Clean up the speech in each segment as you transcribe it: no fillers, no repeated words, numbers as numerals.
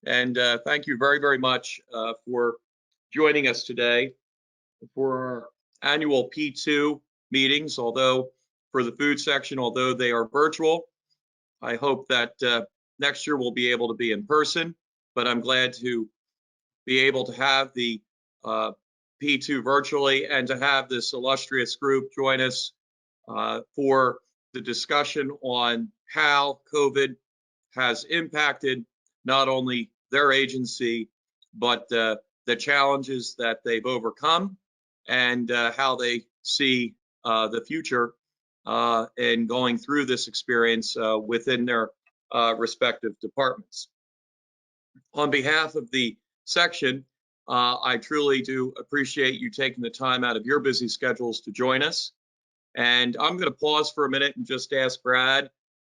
And thank you very, very much for joining us today for our annual P2 meetings. Although for the food section, although they are virtual, I hope that next year we'll be able to be in person, but I'm glad to be able to have the P2 virtually and to have this illustrious group join us for the discussion on how COVID has impacted not only their agency, but the challenges that they've overcome and how they see the future in going through this experience within their respective departments. On behalf of the section, I truly do appreciate you taking the time out of your busy schedules to join us. And I'm going to pause for a minute and just ask Brad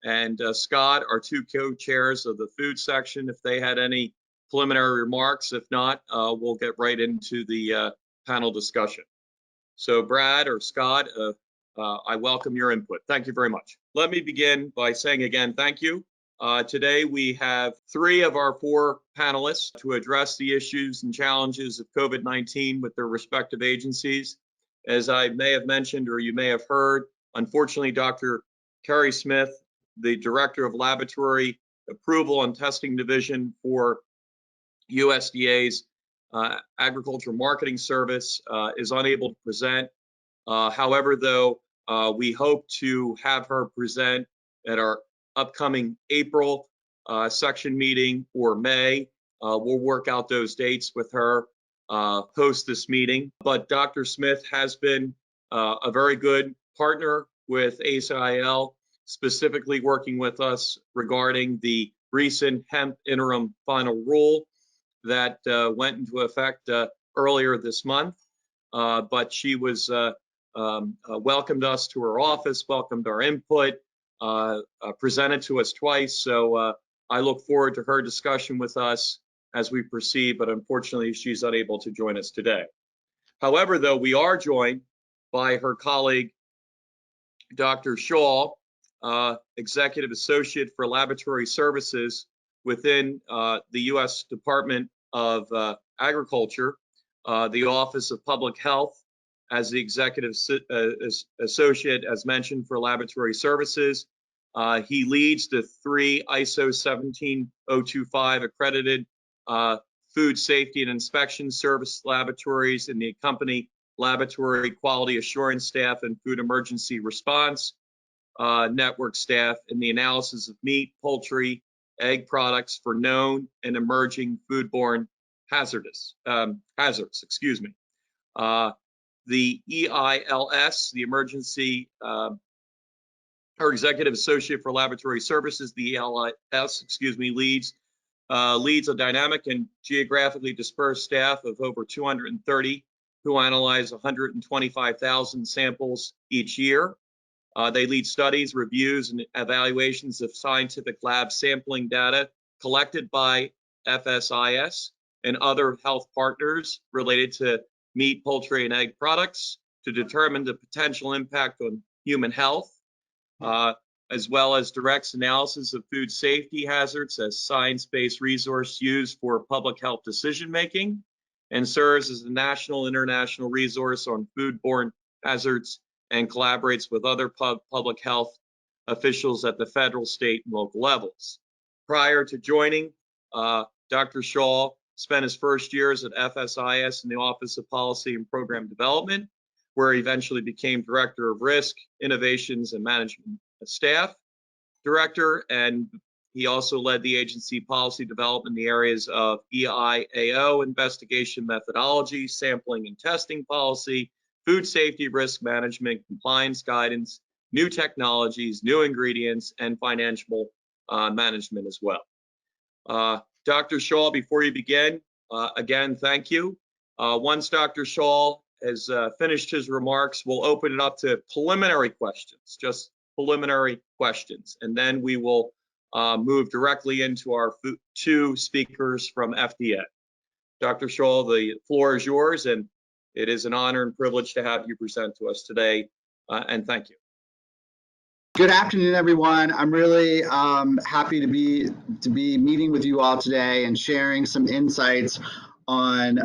and Scott, our two co-chairs of the food section, if they had any preliminary remarks. If not, we'll get right into the panel discussion. So Brad or Scott, I welcome your input. Thank you very much. Let me begin by saying again, thank you. Today we have 3 of our 4 panelists to address the issues and challenges of COVID-19 with their respective agencies. As I may have mentioned or you may have heard, unfortunately, Dr. Kerry Smith, the Director of Laboratory Approval and Testing Division for USDA's Agricultural Marketing Service, is unable to present. However, though, we hope to have her present at our upcoming April section meeting or May. We'll work out those dates with her post this meeting. But Dr. Smith has been a very good partner with ACIL, specifically working with us regarding the recent hemp interim final rule that went into effect earlier this month. But she was welcomed us to her office, welcomed our input, presented to us twice. So I look forward to her discussion with us as we proceed, but unfortunately she's unable to join us today. However, though, we are joined by her colleague, Dr. Shaw, Executive Associate for Laboratory Services within the U.S. Department of Agriculture, the Office of Public Health, as the Executive Associate, as mentioned, for Laboratory Services. He leads the 3 ISO 17025 accredited food safety and inspection service laboratories in the company laboratory quality assurance staff and food emergency response network staff in the analysis of meat, poultry, egg products for known and emerging foodborne hazards. The EILS, the Emergency or Executive Associate for Laboratory Services, the EILS, leads a dynamic and geographically dispersed staff of over 230 who analyze 125,000 samples each year. They lead studies, reviews, and evaluations of scientific lab sampling data collected by FSIS and other health partners related to meat, poultry, and egg products to determine the potential impact on human health, as well as directs analysis of food safety hazards as science-based resource used for public health decision-making, and serves as a national international resource on foodborne hazards and collaborates with other public health officials at the federal, state, and local levels. Prior to joining, Dr. Shaw spent his first years at FSIS in the Office of Policy and Program Development, where he eventually became Director of Risk, Innovations, and Management Staff Director, and he also led the agency policy development in the areas of EIAO, investigation methodology, sampling and testing policy, food safety risk management, compliance guidance, new technologies, new ingredients, and financial management as well. Dr. Shaw, before you begin, again, thank you. Once Dr. Shaw has finished his remarks, we'll open it up to preliminary questions, just preliminary questions, and then we will move directly into our 2 speakers from FDA. Dr. Shaw, the floor is yours, and it is an honor and privilege to have you present to us today, and thank you. Good afternoon, everyone. I'm really happy to be meeting with you all today and sharing some insights on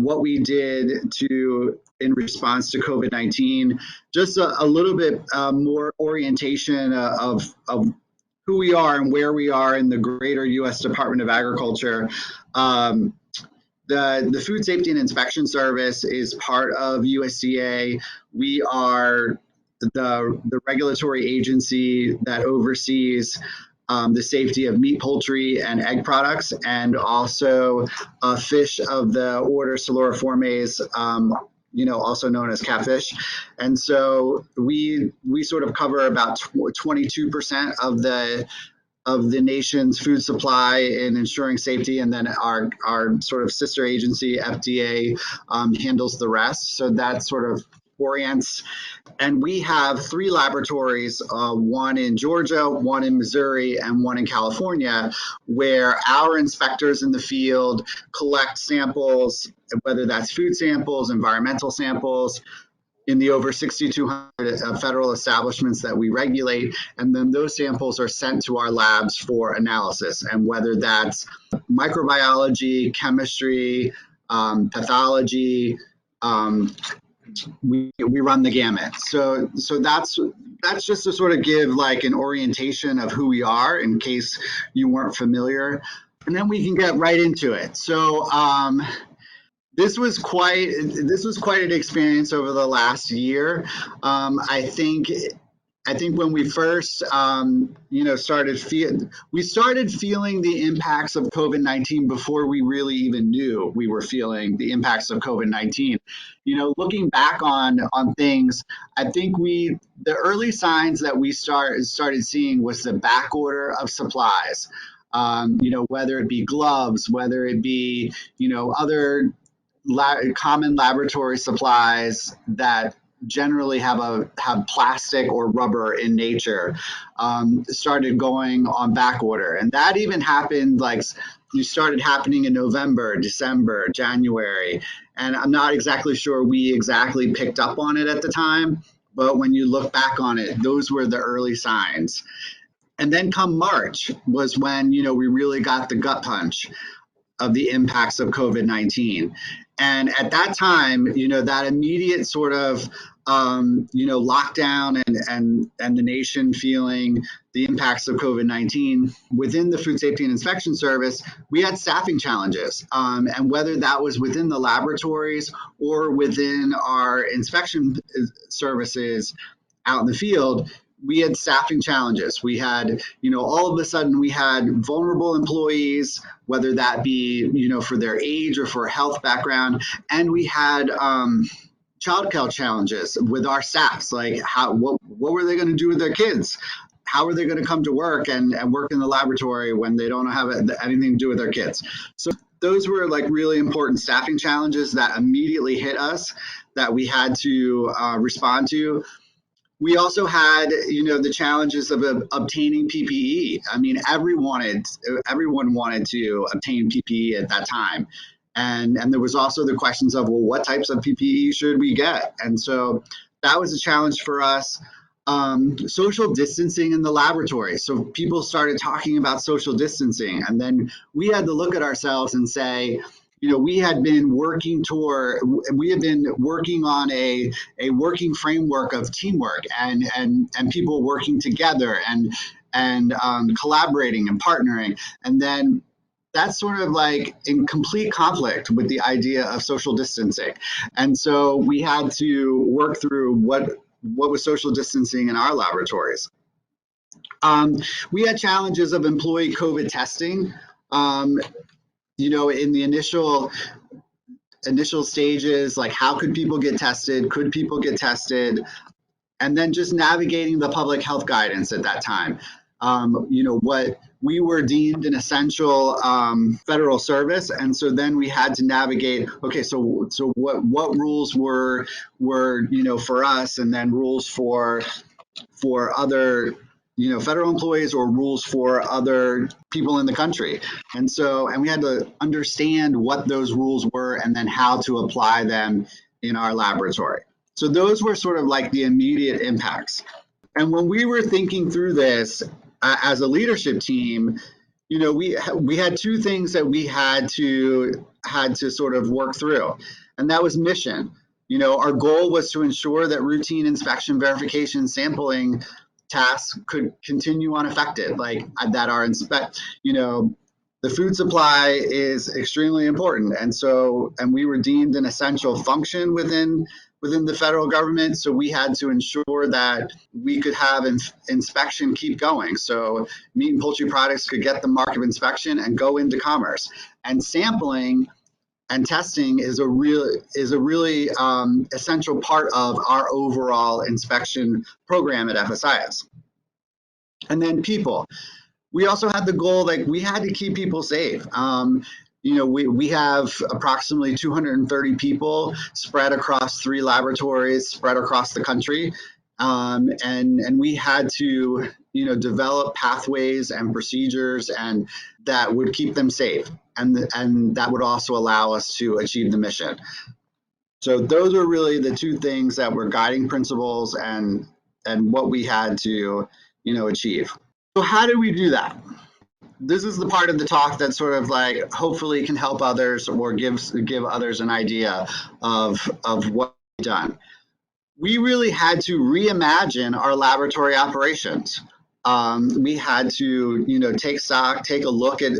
what we did in response to COVID-19. Just a little bit more orientation of who we are and where we are in the greater U.S. Department of Agriculture. The Food Safety and Inspection Service is part of USDA. We are the regulatory agency that oversees the safety of meat, poultry, and egg products, and also fish of the order Siluriformes, also known as catfish. And so we sort of cover about 22% of the nation's food supply in ensuring safety, and then our sort of sister agency, FDA, handles the rest. So that sort of orients. And we have 3 laboratories, one in Georgia, one in Missouri, and one in California, where our inspectors in the field collect samples, whether that's food samples, environmental samples, in the over 6,200 federal establishments that we regulate, and then those samples are sent to our labs for analysis. And whether that's microbiology, chemistry, pathology, we run the gamut. So that's just to sort of give like an orientation of who we are in case you weren't familiar, and then we can get right into it. So this was quite an experience over the last year. I think when we first started feeling the impacts of COVID-19 before we really even knew we were feeling the impacts of COVID-19. Looking back on things, I think the early signs that we started seeing was the back order of supplies. Whether it be gloves, whether it be other common laboratory supplies that generally have plastic or rubber in nature, started going on back order. And that even happened started happening in November, December, January. And I'm not exactly sure we exactly picked up on it at the time, but when you look back on it, those were the early signs. And then come March was when, we really got the gut punch of the impacts of COVID-19. And at that time, that immediate sort of, lockdown and the nation feeling the impacts of COVID-19 within the Food Safety and Inspection Service, we had staffing challenges. And whether that was within the laboratories or within our inspection services out in the field, we had staffing challenges. We had, all of a sudden we had vulnerable employees, whether that be, for their age or for a health background. And we had childcare challenges with our staffs, like what were they going to do with their kids? How are they going to come to work and work in the laboratory when they don't have anything to do with their kids? So those were like really important staffing challenges that immediately hit us that we had to respond to. We also had, the challenges of obtaining PPE. I mean, everyone wanted to obtain PPE at that time. And there was also the questions of, well, what types of PPE should we get? And so that was a challenge for us. Social distancing in the laboratory. So people started talking about social distancing. And then we had to look at ourselves and say, we had been working on a working framework of teamwork and people working together and collaborating and partnering. And then that's sort of like in complete conflict with the idea of social distancing. And so we had to work through what was social distancing in our laboratories. We had challenges of employee COVID testing. In the initial stages, like how could people get tested? Could people get tested? And then just navigating the public health guidance at that time. What we were deemed an essential federal service, and so then we had to navigate. Okay, so what rules were for us, and then rules for other federal employees or rules for other people in the country. And we had to understand what those rules were and then how to apply them in our laboratory. So those were sort of like the immediate impacts. And when we were thinking through this as a leadership team, we had two things that we had to sort of work through, and that was mission. Our goal was to ensure that routine inspection, verification, sampling tasks could continue unaffected, like that our the food supply is extremely important, and we were deemed an essential function within the federal government. So we had to ensure that we could have inspection keep going. So meat and poultry products could get the mark of inspection and go into commerce. And sampling and testing is a really essential part of our overall inspection program at FSIS. And then people. We also had the goal, like we had to keep people safe. We have approximately 230 people spread across 3 laboratories, spread across the country. And we had to, develop pathways and procedures and that would keep them safe. And that would also allow us to achieve the mission. So those are really the two things that were guiding principles and what we had to, achieve. So how do we do that? This is the part of the talk that sort of like hopefully can help others or give others an idea of what we've done. We really had to reimagine our laboratory operations. We had to, take stock, take a look at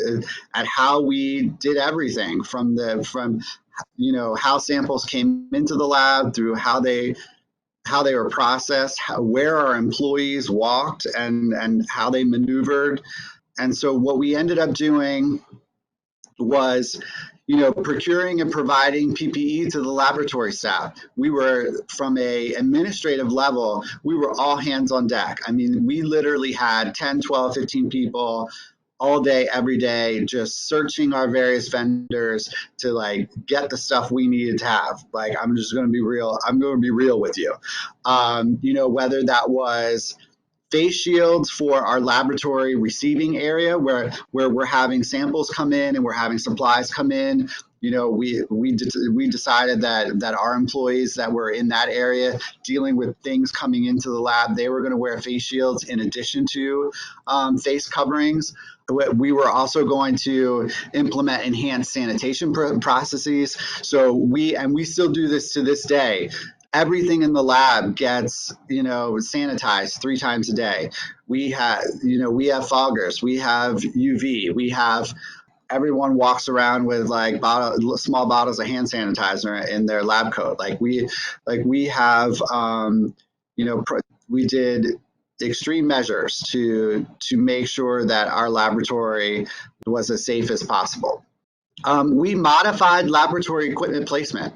how we did everything from how samples came into the lab through how they were processed, where our employees walked and how they maneuvered. And so what we ended up doing was, procuring and providing PPE to the laboratory staff. We were, from a administrative level, we were all hands on deck. I mean, we literally had 10, 12, 15 people all day, every day, just searching our various vendors to like get the stuff we needed to have. Like, I'm just going to be real. I'm going to be real with you. Whether that was face shields for our laboratory receiving area where we're having samples come in and we're having supplies come in. We decided that our employees that were in that area dealing with things coming into the lab, they were going to wear face shields in addition to face coverings. We were also going to implement enhanced sanitation processes. So we still do this to this day. Everything in the lab gets, sanitized 3 times a day. We have foggers, we have UV, everyone walks around with like small bottles of hand sanitizer in their lab coat. We have, we did extreme measures to make sure that our laboratory was as safe as possible. We modified laboratory equipment placement,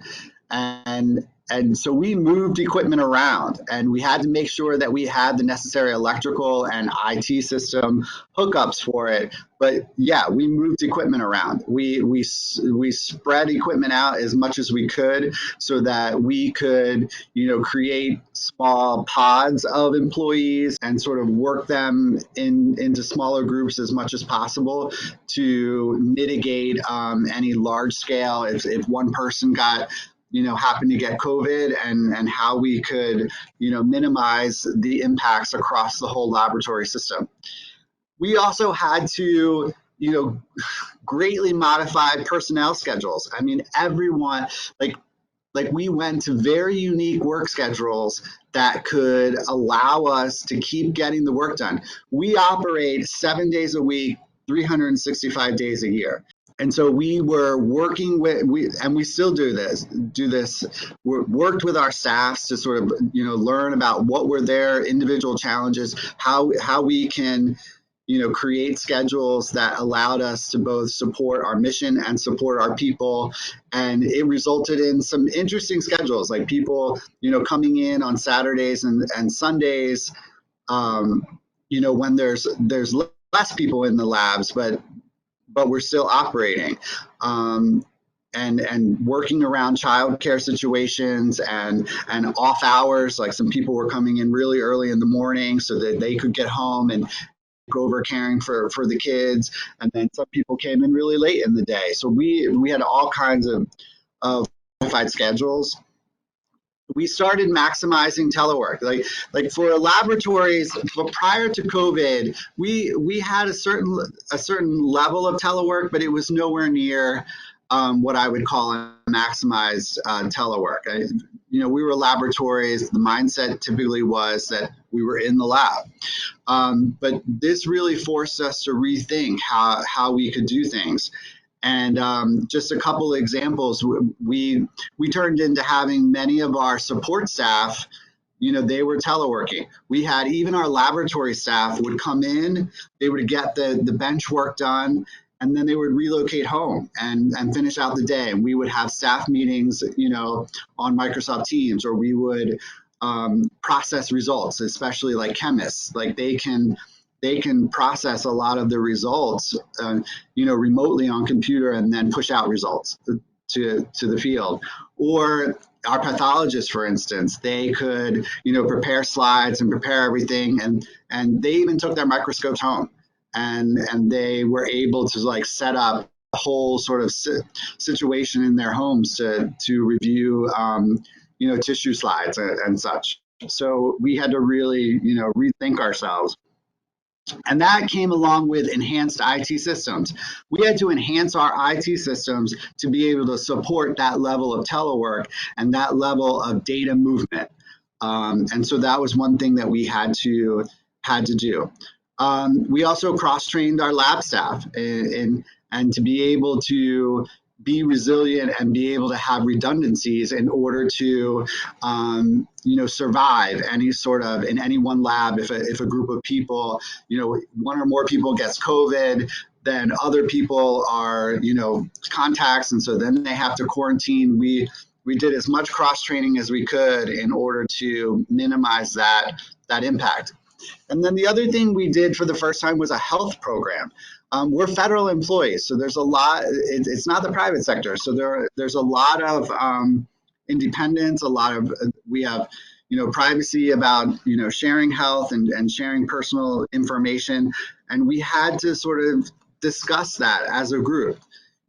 and so we moved equipment around, and we had to make sure that we had the necessary electrical and IT system hookups for it. But yeah, we moved equipment around. We spread equipment out as much as we could so that we could, create small pods of employees and sort of work them into smaller groups as much as possible to mitigate any large scale if one person got happened to get COVID and how we could, minimize the impacts across the whole laboratory system. We also had to, greatly modify personnel schedules. I mean, everyone, like we went to very unique work schedules that could allow us to keep getting the work done. We operate 7 days a week, 365 days a year. And so we were working and we still do this, worked with our staffs to sort of, learn about what were their individual challenges, how we can, create schedules that allowed us to both support our mission and support our people. And it resulted in some interesting schedules, like people, coming in on Saturdays and Sundays, when there's less people in the labs, but we're still operating, and working around childcare situations and off hours. Like some people were coming in really early in the morning so that they could get home and go over caring for the kids. And then some people came in really late in the day. So we had all kinds of modified schedules. we started maximizing telework. Like for laboratories, but prior to COVID, we had a certain level of telework, but it was nowhere near what I would call a maximized telework. We were laboratories. The mindset typically was that we were in the lab. But this really forced us to rethink how we could do things. And just a couple of examples, we turned into having many of our support staff, they were teleworking. We had even our laboratory staff would come in, they would get the bench work done, and then they would relocate home and finish out the day. And we would have staff meetings, on Microsoft Teams, or we would process results, especially like chemists. Like they can process a lot of the results, remotely on computer and then push out results to the field. Or our pathologists, for instance, they could, prepare slides and prepare everything. And they even took their microscopes home and they were able to like set up a whole sort of situation in their homes to review, tissue slides and such. So we had to really, rethink ourselves. And that came along with enhanced IT systems. We had to enhance our IT systems to be able to support that level of telework and that level of data movement. And so that was one thing that we had to do. We also cross-trained our lab staff and to be able to be resilient and be able to have redundancies in order to, survive any sort of in any one lab. If a group of people, one or more people gets COVID, then other people are, contacts, and so then they have to quarantine. We did as much cross training as we could in order to minimize that impact. And then the other thing we did for the first time was a health program. We're federal employees, so there's a lot. It's not the private sector, so there's a lot of independence. We have privacy about sharing health and sharing personal information, and we had to sort of discuss that as a group.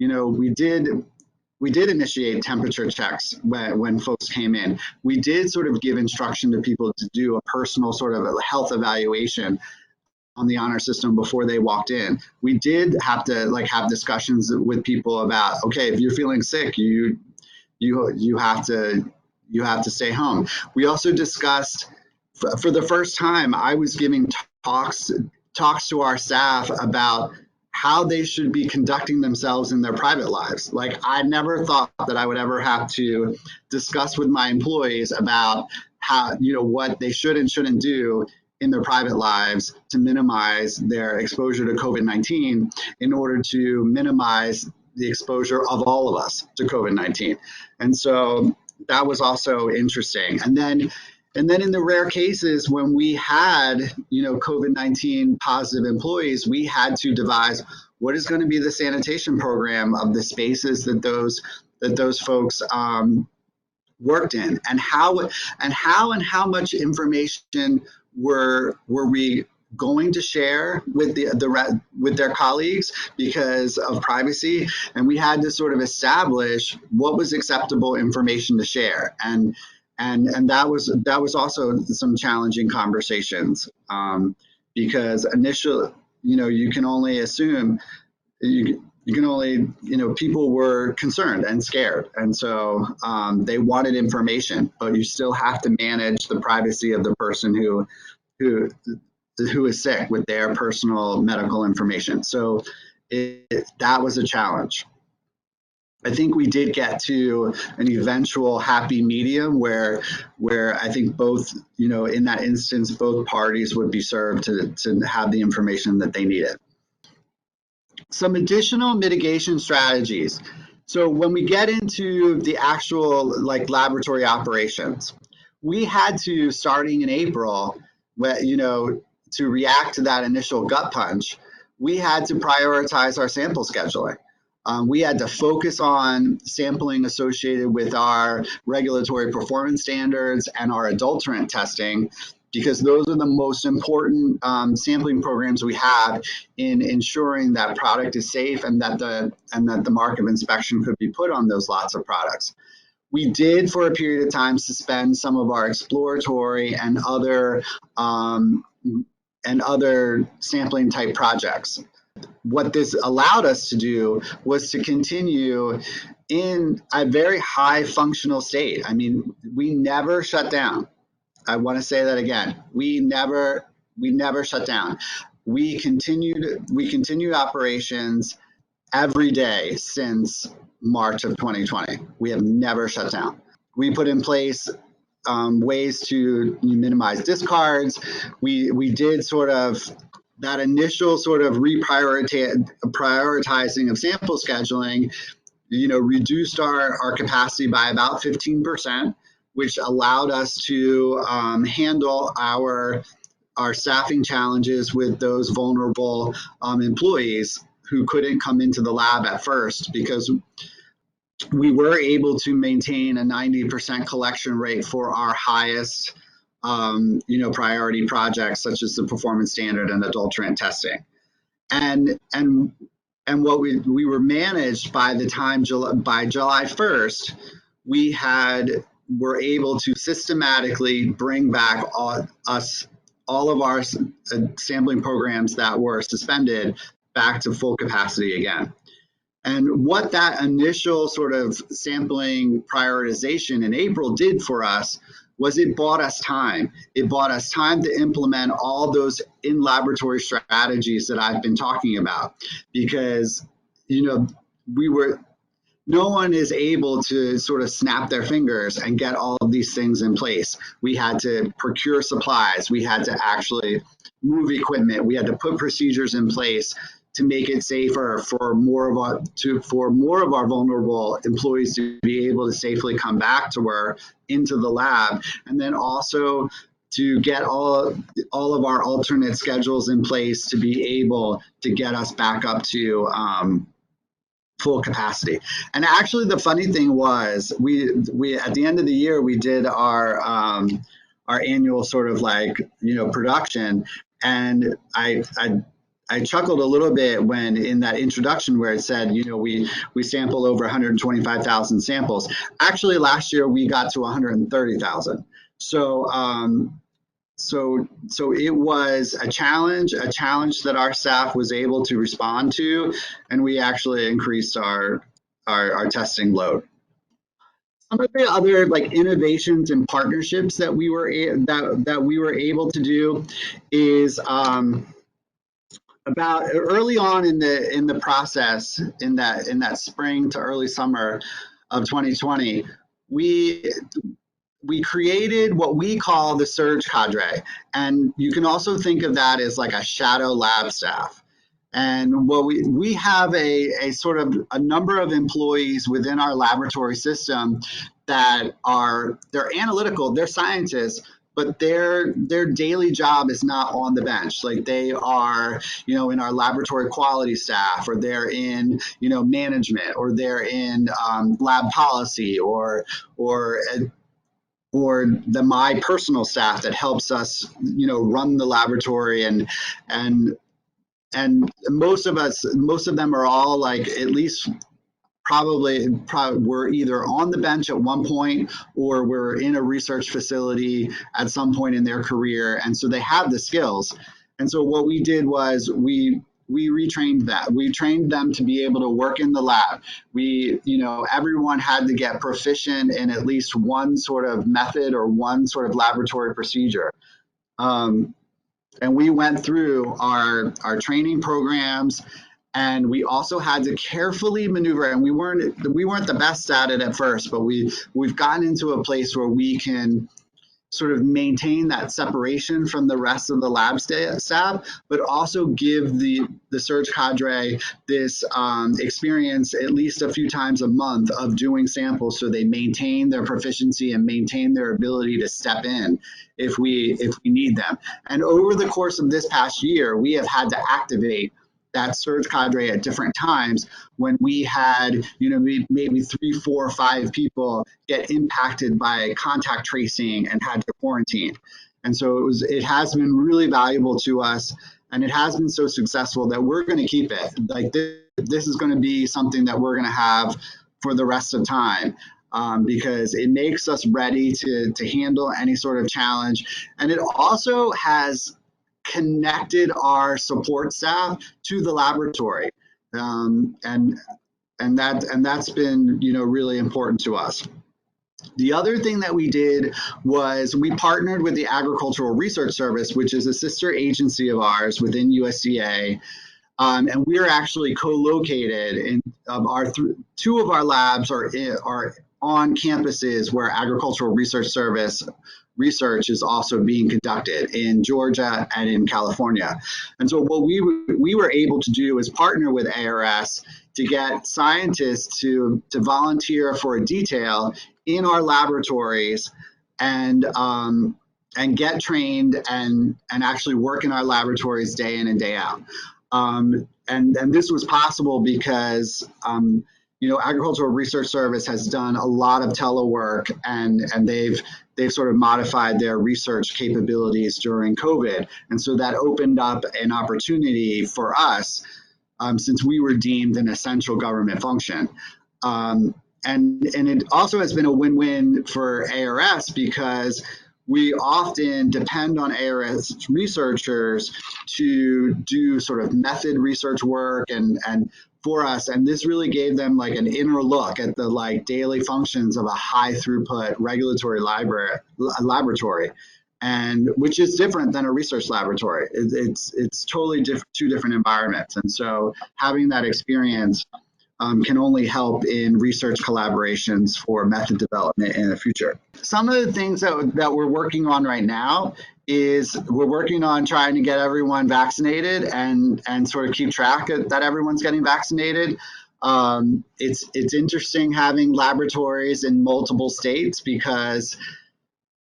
We did initiate temperature checks when folks came in. We did sort of give instruction to people to do a personal sort of a health evaluation on the honor system before they walked in. We did have to have discussions with people about, okay, if you're feeling sick, you have to stay home. We also discussed, for the first time, I was giving talks to our staff about how they should be conducting themselves in their private lives. Like, I never thought that I would ever have to discuss with my employees about how, what they should and shouldn't do in their private lives to minimize their exposure to COVID-19 in order to minimize the exposure of all of us to COVID-19. And so that was also interesting. And then in the rare cases when we had, COVID-19 positive employees, we had to devise what is going to be the sanitation program of the spaces that those folks worked in, and how much information were we going to share with with their colleagues because of privacy. And we had to sort of establish what was acceptable information to share. And that was also some challenging conversations, because initially, you can only assume people were concerned and scared. And so they wanted information, but you still have to manage the privacy of the person who is sick with their personal medical information. So that was a challenge. I think we did get to an eventual happy medium where I think both, in that instance, both parties would be served to have the information that they needed. Some additional mitigation strategies. So when we get into the actual laboratory operations, we had to, starting in April, to react to that initial gut punch, we had to prioritize our sample scheduling. We had to focus on sampling associated with our regulatory performance standards and our adulterant testing, because those are the most important sampling programs we have in ensuring that product is safe and that the mark of inspection could be put on those lots of products. We did, for a period of time, suspend some of our exploratory and other sampling type projects. What this allowed us to do was to continue in a very high functional state. I mean, we never shut down. I want to say that again. We never shut down. We continued operations every day since March of 2020. We have never shut down. We put in place ways to minimize discards. We did sort of that initial sort of prioritizing of sample scheduling, reduced our capacity by about 15%, which allowed us to handle our staffing challenges with those vulnerable employees who couldn't come into the lab at first, because we were able to maintain a 90% collection rate for our highest priority projects, such as the performance standard and adulterant testing. And what we were managed by the time by July 1st, we were able to systematically bring back all of our sampling programs that were suspended back to full capacity again. And what that initial sort of sampling prioritization in April did for us was it bought us time. It bought us time to implement all those in-laboratory strategies that I've been talking about, because, no one is able to sort of snap their fingers and get all of these things in place. We had to procure supplies. We had to actually move equipment. We had to put procedures in place to make it safer for more of our vulnerable employees to be able to safely come back to work into the lab, and then also to get all of our alternate schedules in place to be able to get us back up to full capacity. And actually, the funny thing was, we at the end of the year, we did our annual sort of production, and I chuckled a little bit when in that introduction where it said, we sampled over 125,000 samples. Actually, last year we got to 130,000. So it was a challenge that our staff was able to respond to, and we actually increased our testing load. Some of the other innovations and partnerships that we were able to do is about early on in the process, in that spring to early summer of 2020, we created what we call the surge cadre, and you can also think of that as like a shadow lab staff. And what we have a sort of a number of employees within our laboratory system that they're analytical, they're scientists, but their daily job is not on the bench. Like they are, in our laboratory quality staff, or they're in, management, or they're in lab policy, or my personal staff that helps us, run the laboratory, and most of them are all at least probably were either on the bench at one point or were in a research facility at some point in their career, and so they have the skills. And so what we did was we retrained that. We trained them to be able to work in the lab. Everyone had to get proficient in at least one sort of method or one sort of laboratory procedure. And we went through our training programs, and we also had to carefully maneuver. And we weren't the best at it at first, but we've gotten into a place where we can sort of maintain that separation from the rest of the lab staff, but also give the surge cadre this experience at least a few times a month of doing samples, so they maintain their proficiency and maintain their ability to step in if we need them. And over the course of this past year, we have had to activate that surge cadre at different times when we had, maybe 3, 4, 5 people get impacted by contact tracing and had to quarantine. And so it has been really valuable to us, and it has been so successful that we're going to keep it. Like this is going to be something that we're going to have for the rest of time. because it makes us ready to handle any sort of challenge. And it also has connected our support staff to the laboratory. And that's been, really important to us. The other thing that we did was we partnered with the Agricultural Research Service, which is a sister agency of ours within USDA. And we're actually co-located in two of our labs are on campuses where Agricultural Research Service research is also being conducted in Georgia and in California. And so what we were able to do is partner with ARS to get scientists to volunteer for a detail in our laboratories and get trained and actually work in our laboratories day in and day out. And this was possible because Agricultural Research Service has done a lot of telework, and they've sort of modified their research capabilities during COVID. And so that opened up an opportunity for us, since we were deemed an essential government function. And it also has been a win-win for ARS because we often depend on ARS researchers to do sort of method research work and for us, and this really gave them like an inner look at the daily functions of a high throughput regulatory laboratory, and which is different than a research laboratory. It's totally two different environments, and so having that experience can only help in research collaborations for method development in the future. Some of the things that we're working on right now is we're working on trying to get everyone vaccinated and sort of keep track that everyone's getting vaccinated. It's interesting having laboratories in multiple states because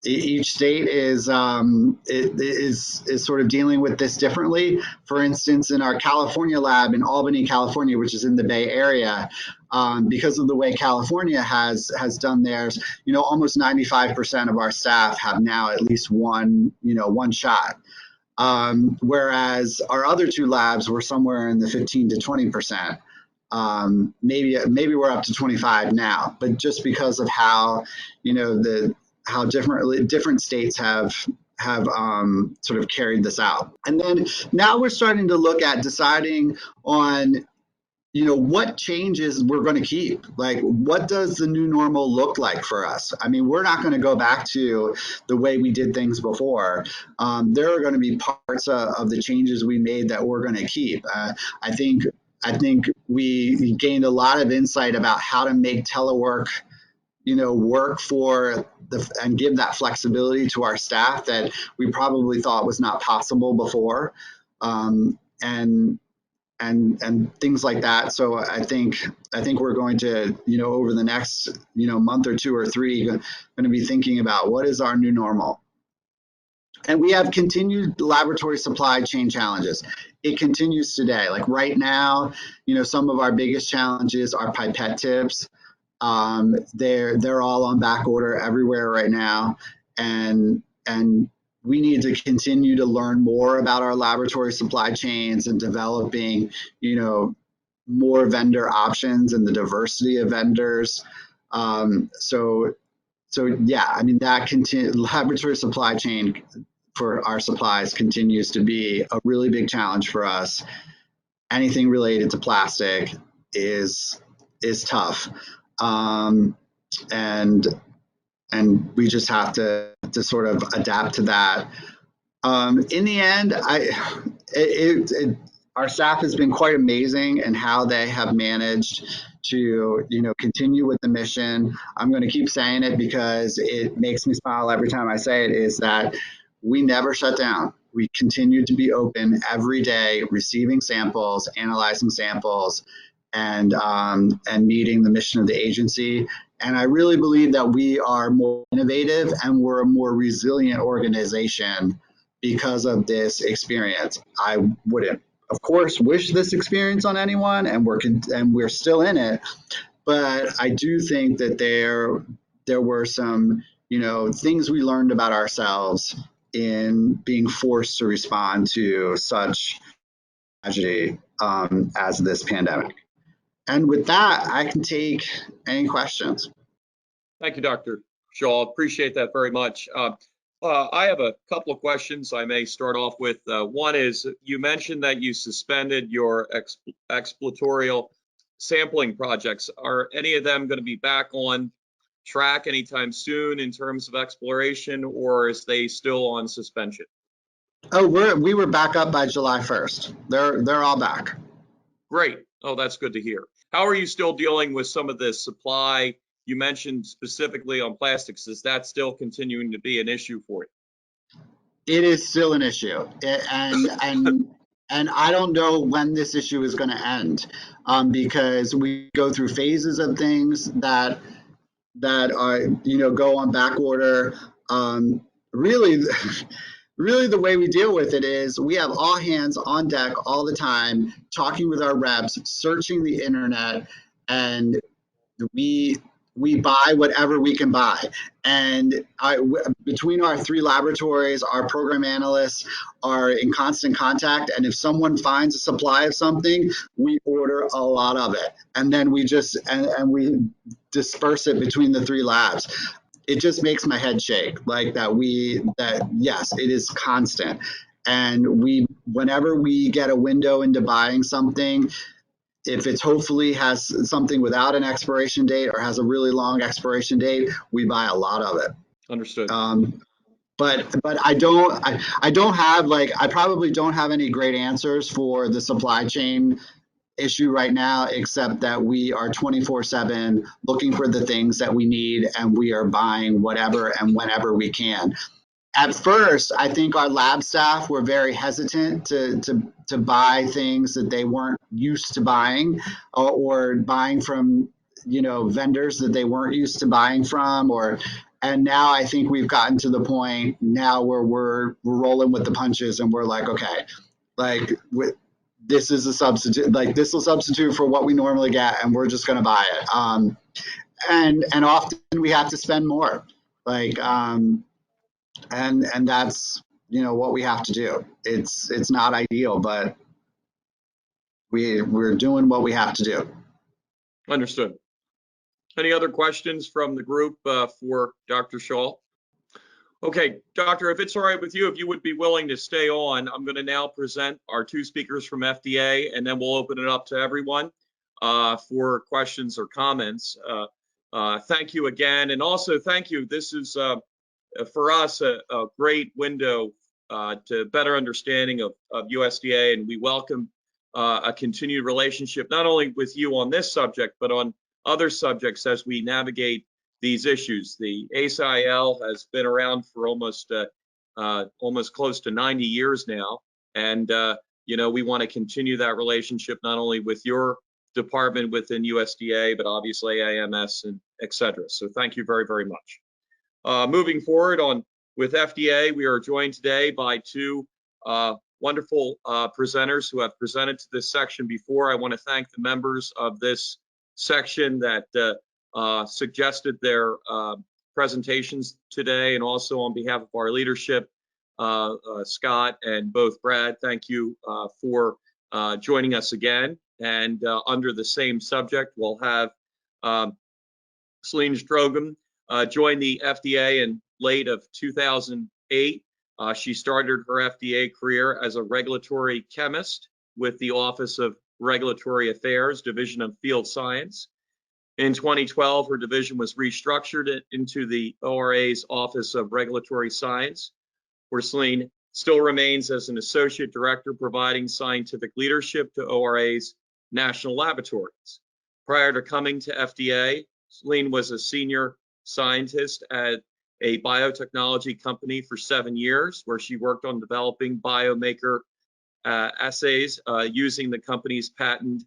each state is sort of dealing with this differently. For instance, in our California lab in Albany, California, which is in the Bay Area, because of the way California has done theirs, almost 95% of our staff have now at least one shot. Whereas our other two labs were somewhere in the 15 to 20%. Maybe we're up to 25 now, but just because of how, how different states have sort of carried this out. And then now we're starting to look at deciding on, what changes we're going to keep. Like, what does the new normal look like for us? I mean, we're not going to go back to the way we did things before. There are going to be parts of the changes we made that we're going to keep. I think we gained a lot of insight about how to make telework work and give that flexibility to our staff that we probably thought was not possible before, and things like that. So I think we're going to, over the next, month or two or three, going to be thinking about what is our new normal. And we have continued laboratory supply chain challenges. It continues today. Like right now, some of our biggest challenges are pipette tips. They're all on back order everywhere right now, and we need to continue to learn more about our laboratory supply chains and developing, more vendor options and the diversity of vendors. So yeah, I mean laboratory supply chain for our supplies continues to be a really big challenge for us. Anything related to plastic is tough. And we just have to sort of adapt to that. In the end, our staff has been quite amazing in how they have managed to, continue with the mission. I'm going to keep saying it because it makes me smile every time I say it, is that we never shut down. We continue to be open every day, receiving samples, analyzing samples, and meeting the mission of the agency. And I really believe that we are more innovative and we're a more resilient organization because of this experience. I wouldn't, of course, wish this experience on anyone, and we're still in it. But I do think that there were some, things we learned about ourselves in being forced to respond to such tragedy as this pandemic. And with that, I can take any questions. Thank you, Dr. Shaw. Appreciate that very much. I have a couple of questions I may start off with. One is, you mentioned that you suspended your exploratorial sampling projects. Are any of them going to be back on track anytime soon in terms of exploration, or is they still on suspension? Oh, we were back up by July 1st. They're all back. Great. Oh, that's good to hear. How are you still dealing with some of the supply? You mentioned specifically on plastics. Is that still continuing to be an issue for you? It is still an issue, and I don't know when this issue is going to end, because we go through phases of things that are, go on back order. Really, really the way we deal with it is we have all hands on deck all the time, talking with our reps, searching the internet, and we buy whatever we can buy. And between our 3 laboratories, our program analysts are in constant contact. And if someone finds a supply of something, we order a lot of it. And then we just, and we disperse it between the 3 labs. It just makes my head shake, like yes, it is constant. And whenever we get a window into buying something, if it's hopefully has something without an expiration date or has a really long expiration date, we buy a lot of it. Understood. But I don't have, like, I probably don't have any great answers for the supply chain issue right now, except that we are 24/7 looking for the things that we need, and we are buying whatever and whenever we can. At first, I think our lab staff were very hesitant to buy things that they weren't used to buying, or buying from, vendors that they weren't used to buying from, and now I think we've gotten to the point now where we're rolling with the punches, and we're like, okay, like, this is a substitute, like, this will substitute for what we normally get, and we're just going to buy it. And often we have to spend more, like, and that's, what we have to do. It's not ideal, but we're doing what we have to do. Understood. Any other questions from the group for Dr. Shaw? Okay, Doctor, if it's all right with you, if you would be willing to stay on, I'm going to now present our 2 speakers from FDA, and then we'll open it up to everyone for questions or comments. Thank you again, and also thank you. This is for us a great window to better understanding of USDA, and we welcome a continued relationship not only with you on this subject, but on other subjects as we navigate these issues. The ACIL has been around for almost close to 90 years now, and we want to continue that relationship not only with your department within USDA, but obviously AMS and et cetera. So thank you very, very much. Moving forward with FDA, we are joined today by 2 wonderful presenters who have presented to this section before. I want to thank the members of this section that suggested their presentations today, and also on behalf of our leadership, Scott and both Brad, thank you for joining us again. And under the same subject, we'll have Celine Strogan joined the FDA in late of 2008. She started her FDA career as a regulatory chemist with the Office of Regulatory Affairs, Division of Field Science. In 2012, her division was restructured into the ORA's Office of Regulatory Science, where Celine still remains as an associate director providing scientific leadership to ORA's national laboratories. Prior to coming to FDA, Celine was a senior scientist at a biotechnology company for 7 years, where she worked on developing biomarker assays using the company's patent,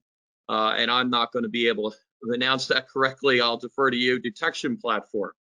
and I'm not going to be able to announce that correctly. I'll defer to you, detection platform.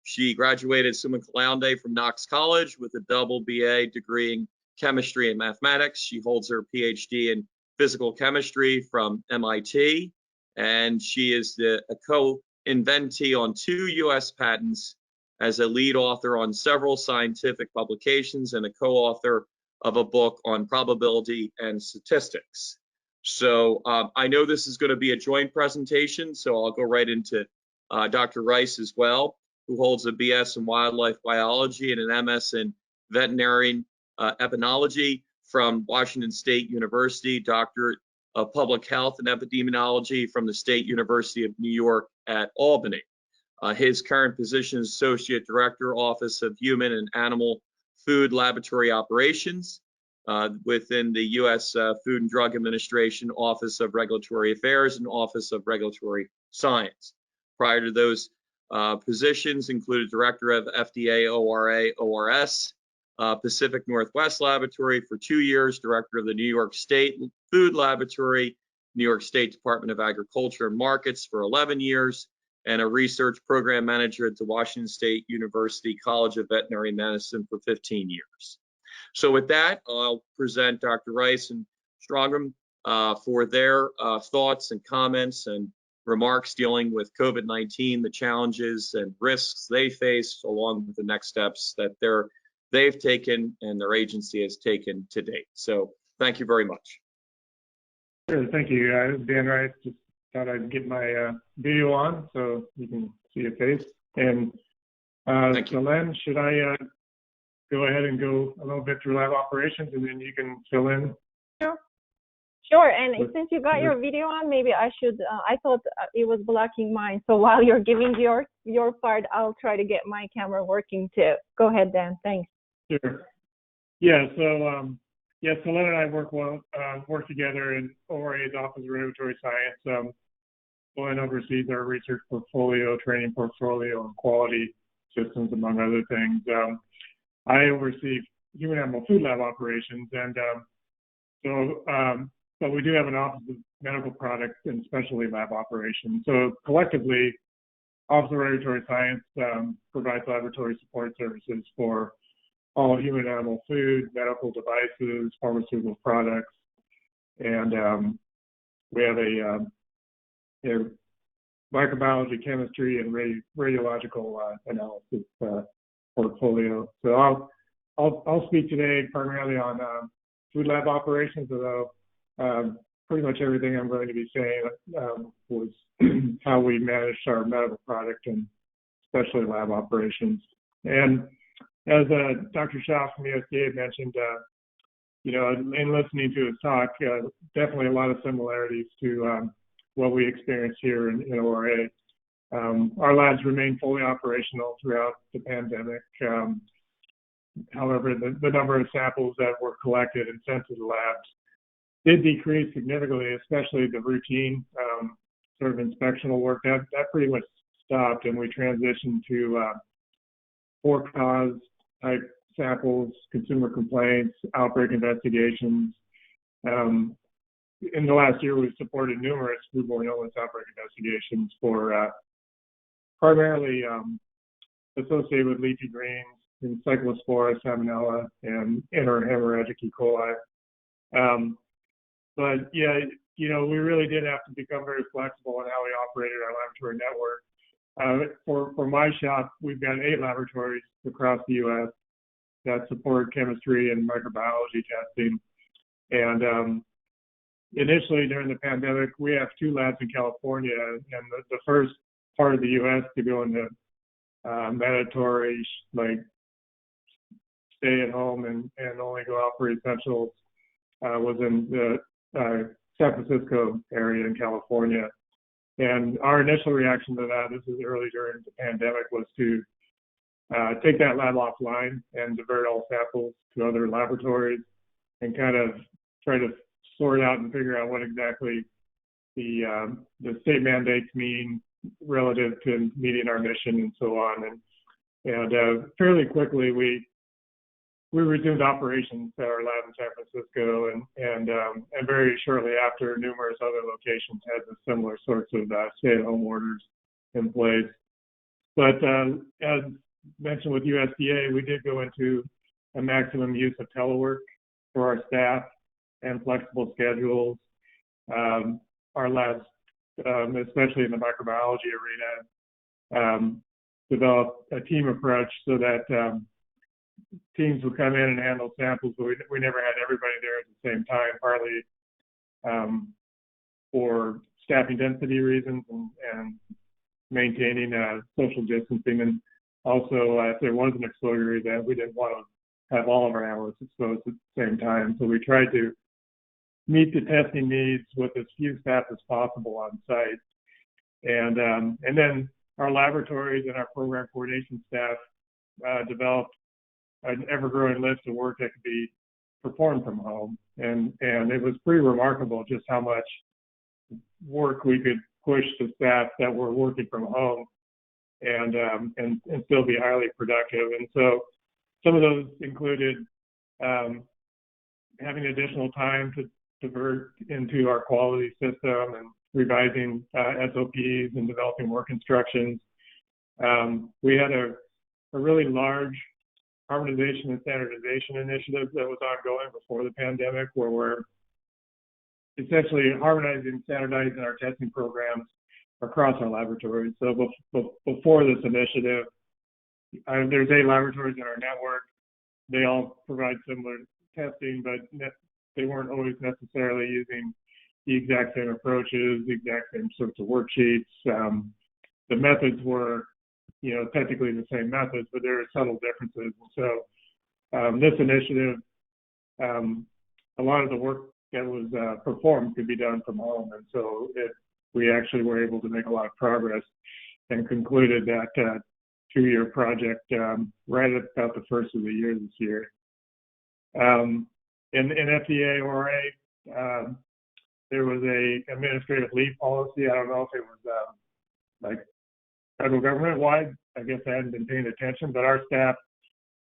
She graduated summa cum laude from Knox College with a double BA degree in chemistry and mathematics. She holds her PhD in physical chemistry from MIT, and she is a co-inventee on 2 U.S. patents, as a lead author on several scientific publications, and a co-author of a book on probability and statistics. So I know this is going to be a joint presentation, so I'll go right into Dr. Rice as well, who holds a BS in wildlife biology and an MS in veterinary epidemiology from Washington State University, Doctorate of Public Health and Epidemiology from the State University of New York at Albany. His current position is Associate Director, Office of Human and Animal Food Laboratory Operations within the U.S. Food and Drug Administration, Office of Regulatory Affairs, and Office of Regulatory Science. Prior to those positions included Director of FDA, ORA, ORS, Pacific Northwest Laboratory for 2 years, Director of the New York State Food Laboratory, New York State Department of Agriculture and Markets for 11 years, and a research program manager at the Washington State University College of Veterinary Medicine for 15 years. So with that, I'll present Dr. Rice and Strongham for their thoughts and comments and remarks dealing with COVID-19, the challenges and risks they face, along with the next steps that they've taken and their agency has taken to date. So thank you very much. Sure, thank you. Dan Rice, just thought I'd get my video on so you can see your face. And so Len, should I go ahead and go a little bit through lab operations and then you can fill in? Sure, and since you got your video on, maybe I should, I thought it was blocking mine. So while you're giving your part, I'll try to get my camera working too. Go ahead, Dan, thanks. Sure. Yeah, so so Len and I work together in ORA's Office of Regulatory Science. Len oversees our research portfolio, training portfolio, and quality systems, among other things. I oversee human animal food lab operations, and but we do have an Office of Medical Products and Specialty Lab Operations. So collectively, Office of Regulatory Science provides laboratory support services for all human animal food, medical devices, pharmaceutical products, and we have a microbiology, chemistry, and radiological analysis portfolio. So I'll speak today primarily on food lab operations, although pretty much everything I'm going to be saying was how we managed our medical product and specialty lab operations. And as Dr. Shaw from USDA mentioned, in listening to his talk, definitely a lot of similarities to what we experienced here in ORA. Our labs remain fully operational throughout the pandemic. However, the number of samples that were collected and sent to the labs did decrease significantly, especially the routine sort of inspectional work. That pretty much stopped, and we transitioned to for-cause type samples, consumer complaints, outbreak investigations. In the last year, we've supported numerous foodborne illness outbreak investigations for primarily associated with leafy greens, and Cyclospora, Salmonella, and hemorrhagic E. coli. But yeah, we really did have to become very flexible in how we operated our laboratory network. For my shop, we've got 8 laboratories across the U.S. that support chemistry and microbiology testing. And initially during the pandemic, we have 2 labs in California, and the first part of the U.S. to go into mandatory, like stay at home and only go out for essentials was in the San Francisco area in California. And our initial reaction to that, this is early during the pandemic, was to take that lab offline and divert all samples to other laboratories and kind of try to sort out and figure out what exactly the state mandates mean relative to meeting our mission and so on. And fairly quickly, we resumed operations at our lab in San Francisco, and very shortly after, numerous other locations had the similar sorts of stay-at-home orders in place. But as mentioned with USDA, we did go into a maximum use of telework for our staff and flexible schedules. Our labs, especially in the microbiology arena, developed a team approach so that teams would come in and handle samples, but we never had everybody there at the same time, partly for staffing density reasons and maintaining social distancing. And also, if there was an exposure event, we didn't want to have all of our analysts exposed at the same time. So we tried to meet the testing needs with as few staff as possible on site. And then our laboratories and our program coordination staff developed an ever-growing list of work that could be performed from home. And it was pretty remarkable just how much work we could push to staff that were working from home and still be highly productive. And so some of those included having additional time to divert into our quality system and revising SOPs and developing work instructions. We had a really large harmonization and standardization initiative that was ongoing before the pandemic, where we're essentially harmonizing and standardizing our testing programs across our laboratories. So before this initiative, there's 8 laboratories in our network. They all provide similar testing, but they weren't always necessarily using the exact same approaches, the exact same sorts of worksheets. The methods were, technically the same methods, but there are subtle differences. And so this initiative, a lot of the work that was performed could be done from home. And so we actually were able to make a lot of progress and concluded that 2-year project right about the first of the year this year. In FDA ORA, there was a administrative leave policy. I don't know if it was like federal government wide. I guess I hadn't been paying attention, but our staff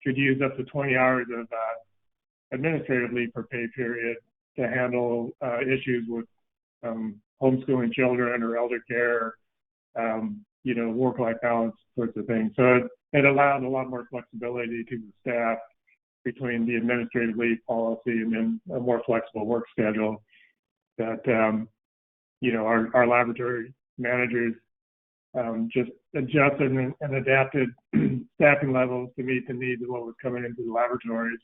could use up to 20 hours of administrative leave per pay period to handle issues with homeschooling children or elder care, work-life balance sorts of things. So it allowed a lot more flexibility to the staff between the administrative leave policy and then a more flexible work schedule that, our laboratory managers just adjusted and adapted staffing levels to meet the needs of what was coming into the laboratories.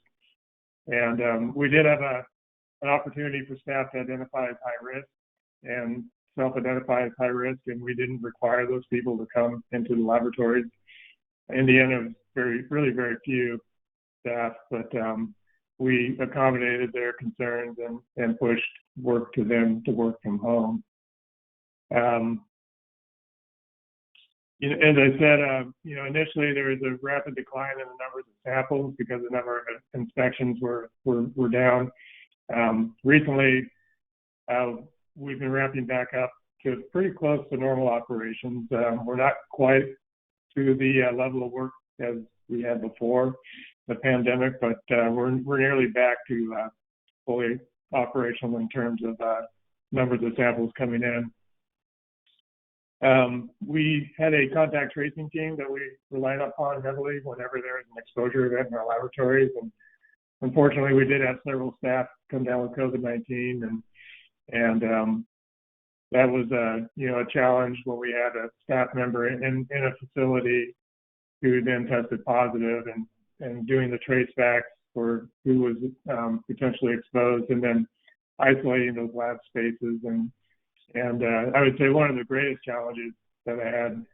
And we did have an opportunity for staff to identify as high risk and self-identify as high risk, and we didn't require those people to come into the laboratories. In the end, it was really very few staff, but we accommodated their concerns and pushed work to them to work from home. As I said, initially there was a rapid decline in the numbers of samples because the number of inspections were down. Recently, we've been ramping back up to pretty close to normal operations. We're not quite to the level of work as we had before the pandemic, but we're nearly back to fully operational in terms of numbers of samples coming in. We had a contact tracing team that we relied upon heavily whenever there was an exposure event in our laboratories, and unfortunately, we did have several staff come down with COVID-19, and that was a challenge when we had a staff member in a facility who then tested positive and doing the trace backs for who was potentially exposed, and then isolating those lab spaces. And I would say one of the greatest challenges that I had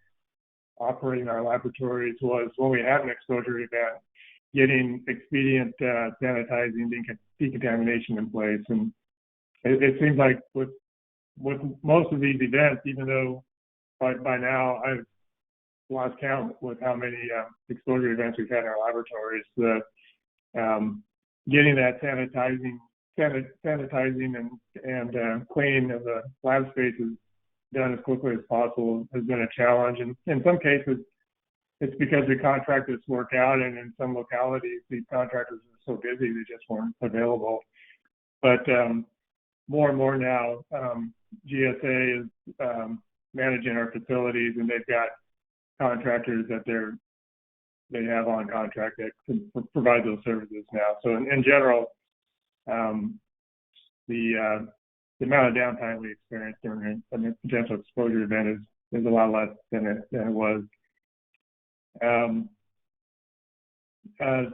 operating our laboratories was when we had an exposure event, getting expedient sanitizing, decontamination in place. And it seems like with most of these events, even though by now I've lost count with how many exposure events we've had in our laboratories, getting that sanitizing and cleaning of the lab spaces done as quickly as possible has been a challenge. And in some cases, it's because we contract this work out, and in some localities, these contractors are so busy they just weren't available. But more and more now, GSA is managing our facilities, and they've got contractors that they have on contract that can provide those services now. So in general, the amount of downtime we experienced during a potential exposure event is a lot less than it was.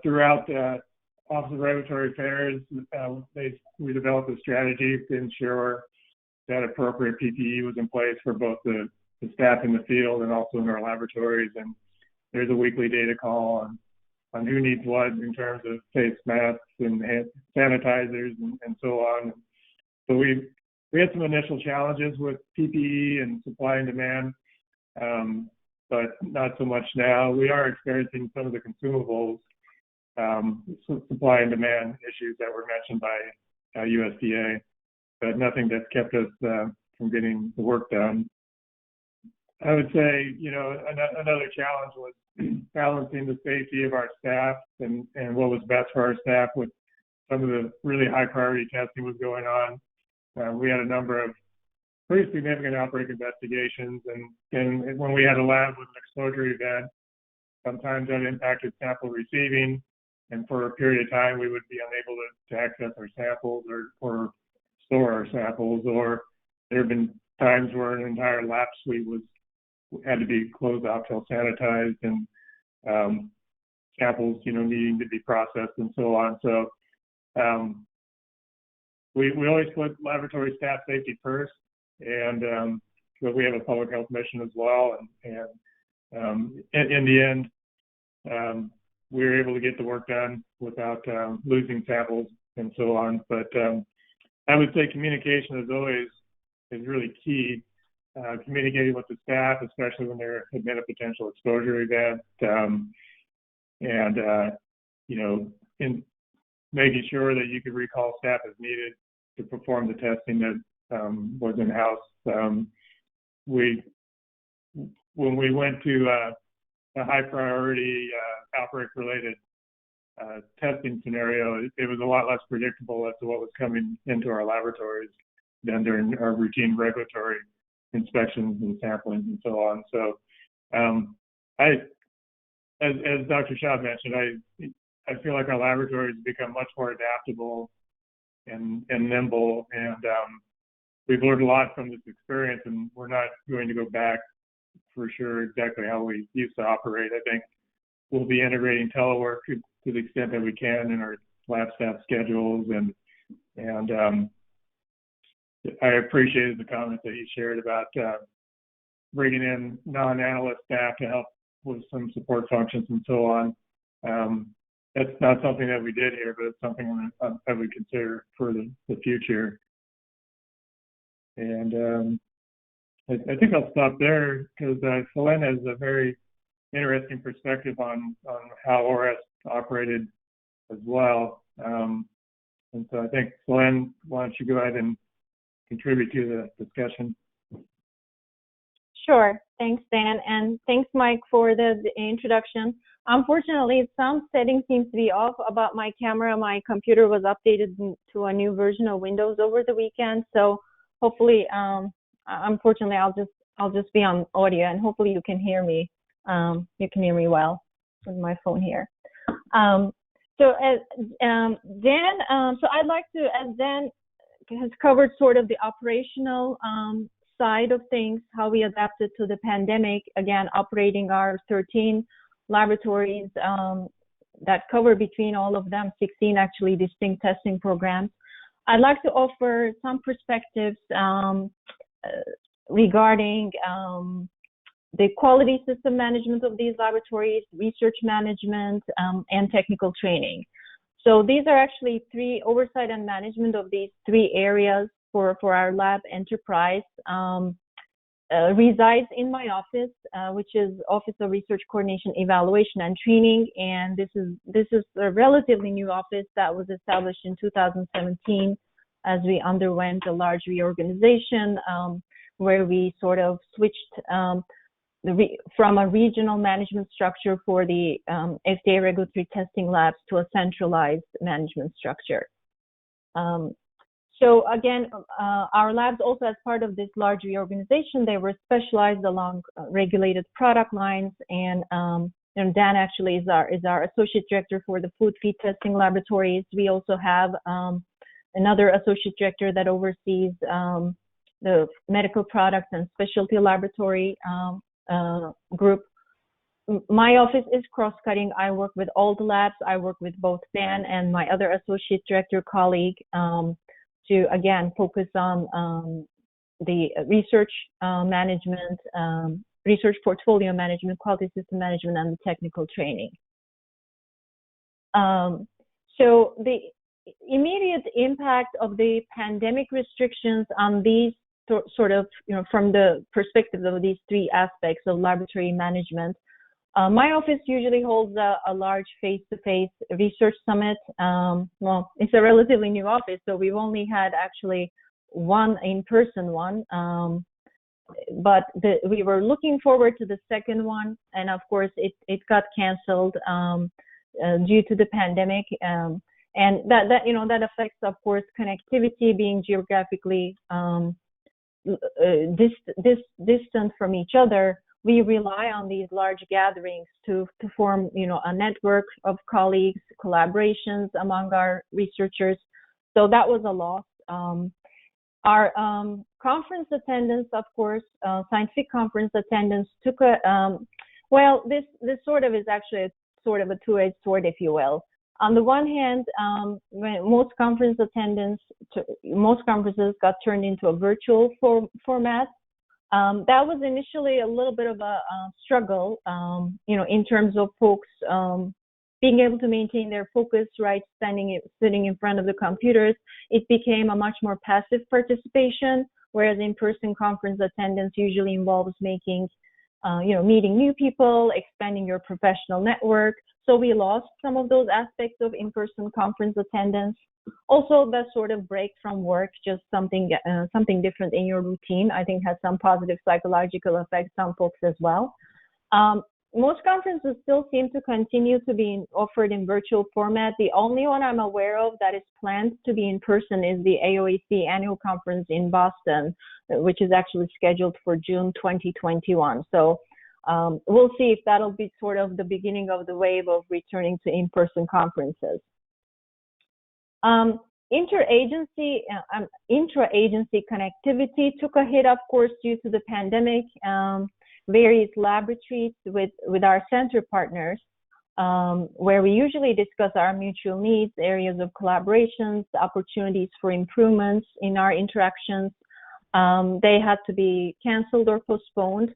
Throughout the Office of Regulatory Affairs, we developed a strategy to ensure that appropriate PPE was in place for both the the staff in the field and also in our laboratories. And there's a weekly data call on who needs what in terms of face masks and hand sanitizers and so on. So we had some initial challenges with PPE and supply and demand, but not so much now. We are experiencing some of the consumables supply and demand issues that were mentioned by USDA, but nothing that's kept us from getting the work done. I would say, another challenge was balancing the safety of our staff and what was best for our staff with some of the really high priority testing was going on. We had a number of pretty significant outbreak investigations, and when we had a lab with an exposure event, sometimes that impacted sample receiving, and for a period of time we would be unable to access our samples or store our samples, or there have been times where an entire lab suite had to be closed off till sanitized, and samples needing to be processed and so on. So we always put laboratory staff safety first, and but we have a public health mission as well, and in the end we were able to get the work done without losing samples and so on. But I would say communication as always is really key. Communicating with the staff, especially when there had been a potential exposure event, and in making sure that you could recall staff as needed to perform the testing that was in-house. When we went to a high priority outbreak-related testing scenario, it was a lot less predictable as to what was coming into our laboratories than during our routine regulatory inspections and samplings and so on. So as Dr. Schaub mentioned, I feel like our laboratories become much more adaptable and nimble, and we've learned a lot from this experience, and we're not going to go back for sure exactly how we used to operate. I think we'll be integrating telework to the extent that we can in our lab staff schedules, and I appreciated the comments that you shared about bringing in non-analyst staff to help with some support functions and so on. That's not something that we did here, but it's something I would consider for the future. And I think I'll stop there because Selene has a very interesting perspective on how ORS operated as well. And so I think, Selene, why don't you go ahead and contribute to the discussion. Sure. Thanks, Dan. And thanks, Mike, for the introduction. Unfortunately, some settings seems to be off about my camera. My computer was updated to a new version of Windows over the weekend. So hopefully, unfortunately, I'll just be on audio, and hopefully you can hear me. You can hear me well with my phone here. So as Dan, so I'd like to, as Dan has covered sort of the operational side of things, how we adapted to the pandemic, again, operating our 13 laboratories that cover between all of them 16 actually distinct testing programs. I'd like to offer some perspectives regarding the quality system management of these laboratories, research management, and technical training. So these are actually three oversight and management of these three areas for our lab enterprise. Resides in my office, which is Office of Research Coordination, Evaluation, and Training. And this is a relatively new office that was established in 2017 as we underwent a large reorganization where we sort of switched from a regional management structure for the FDA regulatory testing labs to a centralized management structure. So again, our labs also, as part of this large reorganization, they were specialized along regulated product lines, and Dan actually is our associate director for the food feed testing laboratories. We also have another associate director that oversees the medical products and specialty laboratory group. My office is cross-cutting. I work with all the labs. I work with both Dan and my other associate director colleague to, again, focus on the research management, research portfolio management, quality system management, and the technical training. So the immediate impact of the pandemic restrictions on these sort of, from the perspective of these three aspects of laboratory management, my office usually holds a large face-to-face research summit. Well, it's a relatively new office, so we've only had actually one in-person one, but we were looking forward to the second one, and of course it got canceled due to the pandemic, and that affects, of course, connectivity, being geographically distant from each other. We rely on these large gatherings to form, a network of colleagues, collaborations among our researchers. So that was a loss. Our conference attendance, of course, scientific conference attendance took a, well, this sort of is actually a sort of a two-edged sword, if you will. On the one hand, when most conferences got turned into a virtual format. That was initially a little bit of a struggle, in terms of folks being able to maintain their focus, right, sitting in front of the computers. It became a much more passive participation, whereas in-person conference attendance usually involves meeting new people, expanding your professional network. So we lost some of those aspects of in-person conference attendance. Also, that sort of break from work, just something different in your routine, I think has some positive psychological effects on folks as well. Most conferences still seem to continue to be offered in virtual format. The only one I'm aware of that is planned to be in person is the AOAC annual conference in Boston, which is actually scheduled for June 2021. So we'll see if that'll be sort of the beginning of the wave of returning to in-person conferences. Intra-agency connectivity took a hit, of course, due to the pandemic. Various lab retreats with our center partners, where we usually discuss our mutual needs, areas of collaborations, opportunities for improvements in our interactions. They had to be canceled or postponed.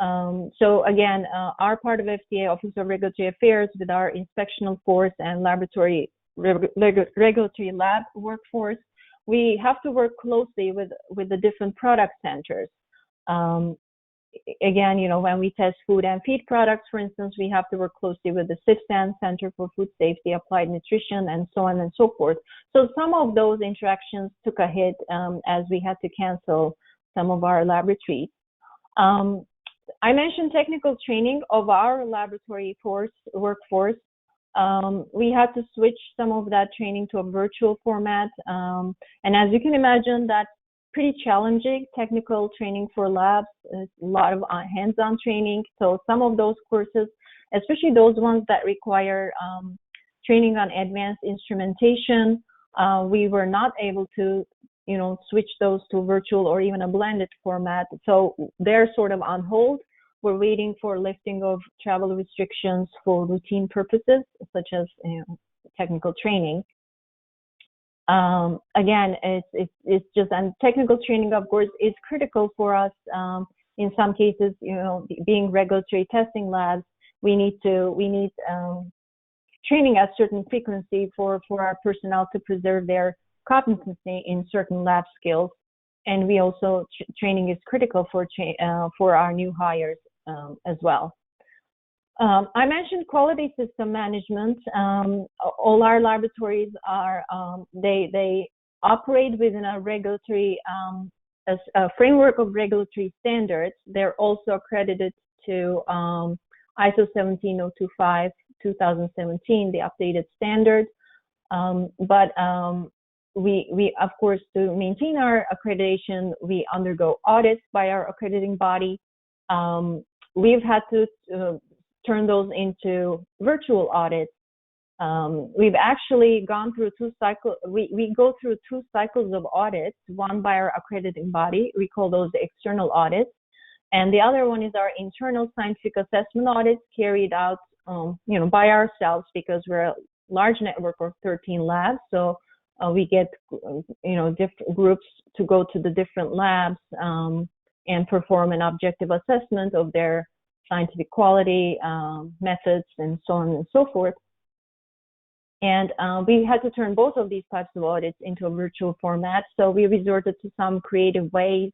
So again, our part of FDA, Office of Regulatory Affairs, with our inspectional force and regulatory lab workforce, we have to work closely with the different product centers. Again, when we test food and feed products, for instance, we have to work closely with the CIFSAN, Center for Food Safety, Applied Nutrition, and so on and so forth. So some of those interactions took a hit as we had to cancel some of our lab retreats. I mentioned technical training of our laboratory workforce. We had to switch some of that training to a virtual format. And as you can imagine, that's pretty challenging. Technical training for labs, a lot of hands-on training. So some of those courses, especially those ones that require training on advanced instrumentation, we were not able to, switch those to virtual or even a blended format. So they're sort of on hold. We're waiting for lifting of travel restrictions for routine purposes, such as technical training. Again, it's just, and technical training, of course, is critical for us. In some cases, being regulatory testing labs, we need training at certain frequency for our personnel to preserve their competency in certain lab skills. And we also, training is critical for our new hires as well. I mentioned quality system management. All our laboratories are, they operate within a regulatory, a framework of regulatory standards. They're also accredited to ISO 17025 2017, the updated standard. But we, of course, to maintain our accreditation, we undergo audits by our accrediting body. We've had to turn those into virtual audits. We've actually gone through two cycles. We go through two cycles of audits, one by our accrediting body. We call those external audits. And the other one is our internal scientific assessment audits carried out, by ourselves, because we're a large network of 13 labs. So We get, different groups to go to the different labs and perform an objective assessment of their scientific quality, methods, and so on and so forth. And we had to turn both of these types of audits into a virtual format. So we resorted to some creative ways,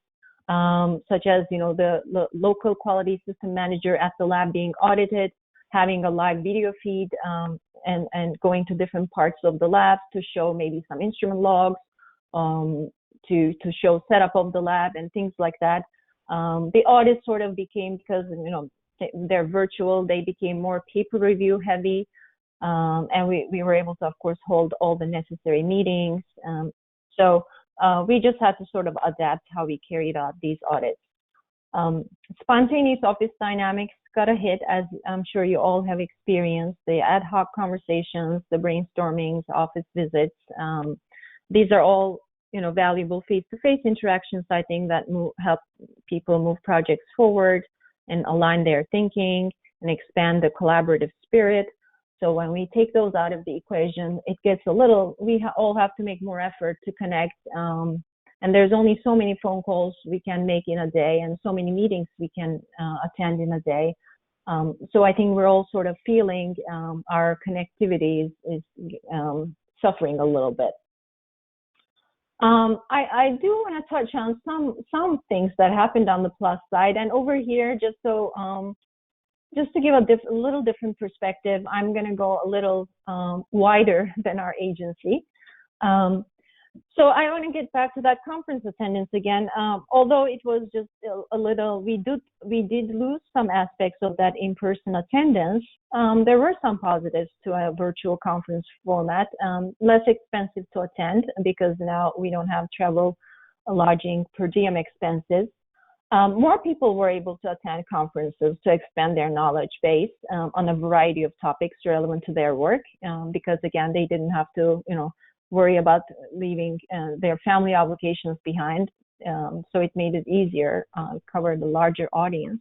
such as, the local quality system manager at the lab being audited, having a live video feed, and going to different parts of the lab to show maybe some instrument logs, to show setup of the lab and things like that. The audits sort of became, because they're virtual, they became more paper review heavy, and we were able to, of course, hold all the necessary meetings. So we just had to sort of adapt how we carried out these audits. Spontaneous office dynamics got a hit, as I'm sure you all have experienced. The ad hoc conversations, the brainstormings, office visits. These are all, valuable face-to-face interactions, I think, that help people move projects forward and align their thinking and expand the collaborative spirit. So when we take those out of the equation, it gets a little, we all have to make more effort to connect. And there's only so many phone calls we can make in a day and so many meetings we can attend in a day. So I think we're all sort of feeling our connectivity is suffering a little bit. I do want to touch on some things that happened on the plus side, and over here, just to give a little different perspective, I'm going to go a little wider than our agency. So I want to get back to that conference attendance again. Although it was just a little, we did lose some aspects of that in-person attendance. There were some positives to a virtual conference format. Less expensive to attend because now we don't have travel, lodging, per diem expenses. More people were able to attend conferences to expand their knowledge base on a variety of topics relevant to their work, because again, they didn't have to, worry about leaving their family obligations behind. So it made it easier, covered a larger audience.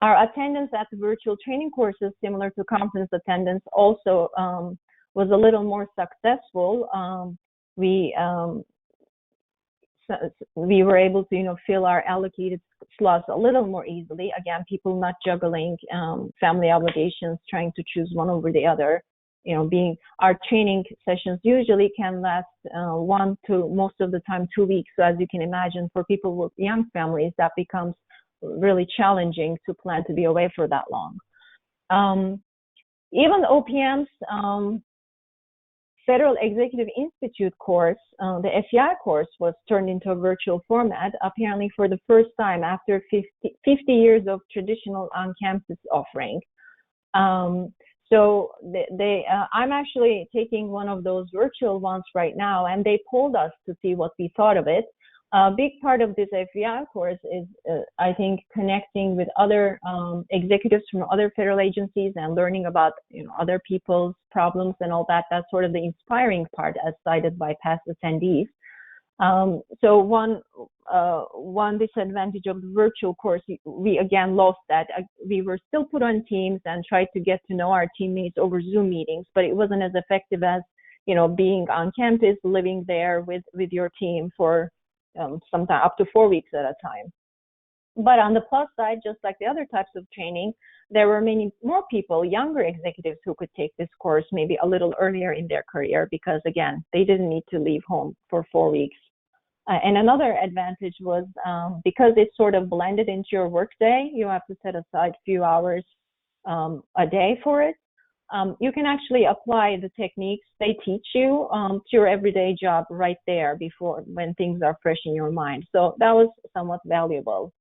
Our attendance at the virtual training courses, similar to conference attendance, also was a little more successful. We were able to, fill our allocated slots a little more easily. Again, people not juggling family obligations, trying to choose one over the other. Our training sessions usually can last 1 to most of the time 2 weeks. So as you can imagine, for people with young families, that becomes really challenging to plan to be away for that long. Even OPM's Federal Executive Institute course, the FEI course, was turned into a virtual format, apparently for the first time after 50 years of traditional on-campus offering. So I'm actually taking one of those virtual ones right now, and they polled us to see what we thought of it. A big part of this FEI course is, I think, connecting with other executives from other federal agencies and learning about, other people's problems and all that. That's sort of the inspiring part, as cited by past attendees. So one disadvantage of the virtual course, we again lost that. We were still put on Teams and tried to get to know our teammates over Zoom meetings, but it wasn't as effective as, being on campus, living there with your team for sometime up to 4 weeks at a time. But on the plus side, just like the other types of training, there were many more people, younger executives, who could take this course maybe a little earlier in their career because, again, they didn't need to leave home for 4 weeks. And another advantage was because it's sort of blended into your workday, you have to set aside a few hours a day for it. You can actually apply the techniques they teach you to your everyday job right there when things are fresh in your mind. So that was somewhat valuable.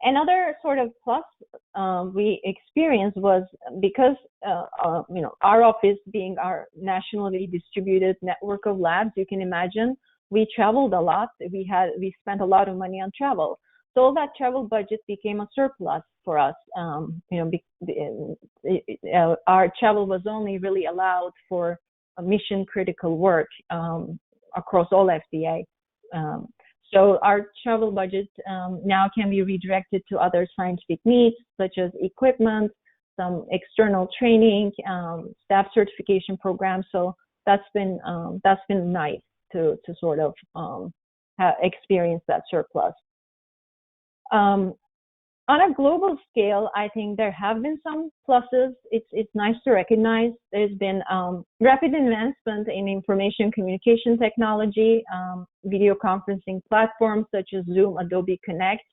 Another sort of plus we experienced was because, our office being our nationally distributed network of labs, you can imagine, we traveled a lot. We spent a lot of money on travel. So all that travel budget became a surplus for us. Our travel was only really allowed for mission critical work across all FDA. So our travel budget now can be redirected to other scientific needs, such as equipment, some external training, staff certification programs. So that's been nice to sort of experience that surplus. On a global scale, I think there have been some pluses. It's nice to recognize there's been rapid advancement in information communication technology, video conferencing platforms such as Zoom, Adobe Connect,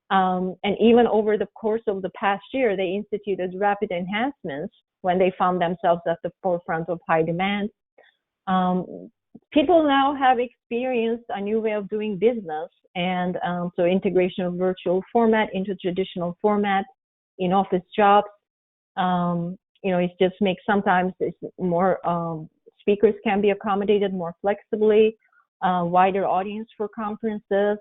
and even over the course of the past year, they instituted rapid enhancements when they found themselves at the forefront of high demand. People now have experienced a new way of doing business, and so integration of virtual format into traditional format in office jobs. It just makes sometimes it's more speakers can be accommodated more flexibly, wider audience for conferences.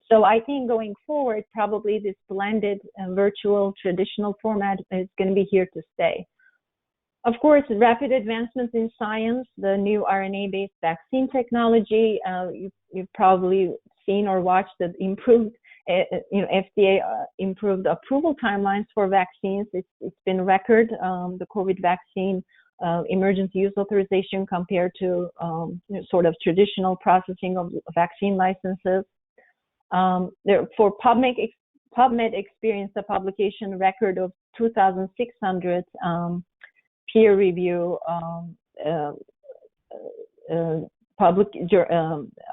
So I think going forward, probably this blended virtual traditional format is going to be here to stay. Of course, rapid advancements in science, the new RNA-based vaccine technology, you've probably seen or watched the improved, FDA improved approval timelines for vaccines. It's been record, the COVID vaccine emergency use authorization compared to sort of traditional processing of vaccine licenses. For PubMed experienced a publication record of 2,600 peer review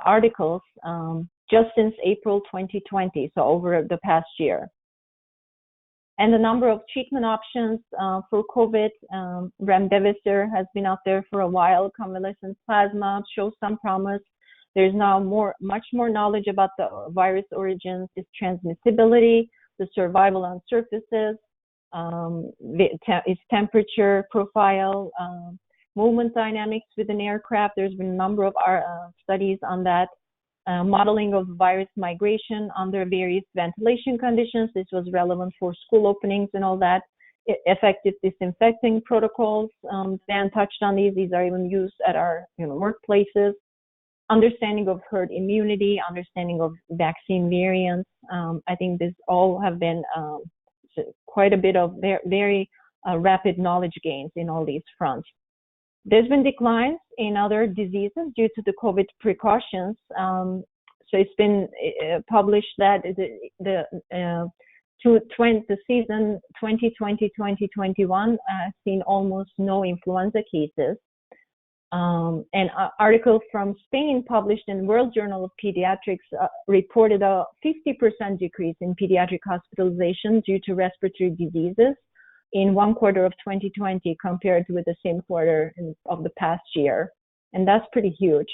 articles just since April 2020, so over the past year. And the number of treatment options for COVID, remdesivir has been out there for a while. Convalescent plasma shows some promise. There's now much more knowledge about the virus origins, its transmissibility, the survival on surfaces, its temperature profile, movement dynamics within aircraft. There's been a number of studies on that. Modeling of virus migration under various ventilation conditions. This was relevant for school openings and all that. Effective disinfecting protocols. Dan touched on these. These are even used at our workplaces. Understanding of herd immunity, understanding of vaccine variants. I think this all have been quite a bit of very rapid knowledge gains in all these fronts. There's been declines in other diseases due to the COVID precautions. So it's been published that the season 2020-2021 has seen almost no influenza cases. An article from Spain published in World Journal of Pediatrics reported a 50% decrease in pediatric hospitalization due to respiratory diseases in one quarter of 2020 compared with the same quarter of the past year. And that's pretty huge.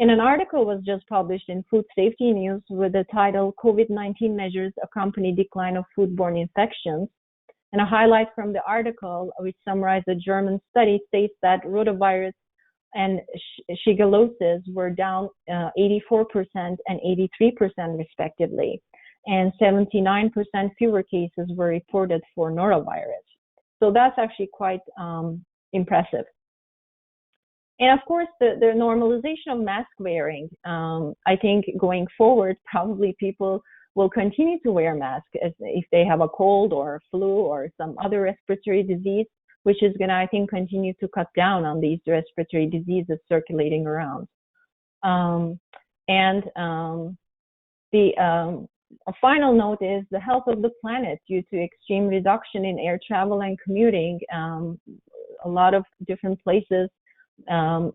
And an article was just published in Food Safety News with the title COVID-19 Measures Accompany Decline of Foodborne Infections. And a highlight from the article, which summarized a German study, states that rotavirus and shigellosis were down 84% and 83% respectively, and 79% fewer cases were reported for norovirus. So that's actually quite impressive. And of course, the normalization of mask wearing. I think going forward, probably people will continue to wear masks if they have a cold or a flu or some other respiratory disease, which is going to, I think, continue to cut down on these respiratory diseases circulating around. A final note is the health of the planet due to extreme reduction in air travel and commuting. A lot of different places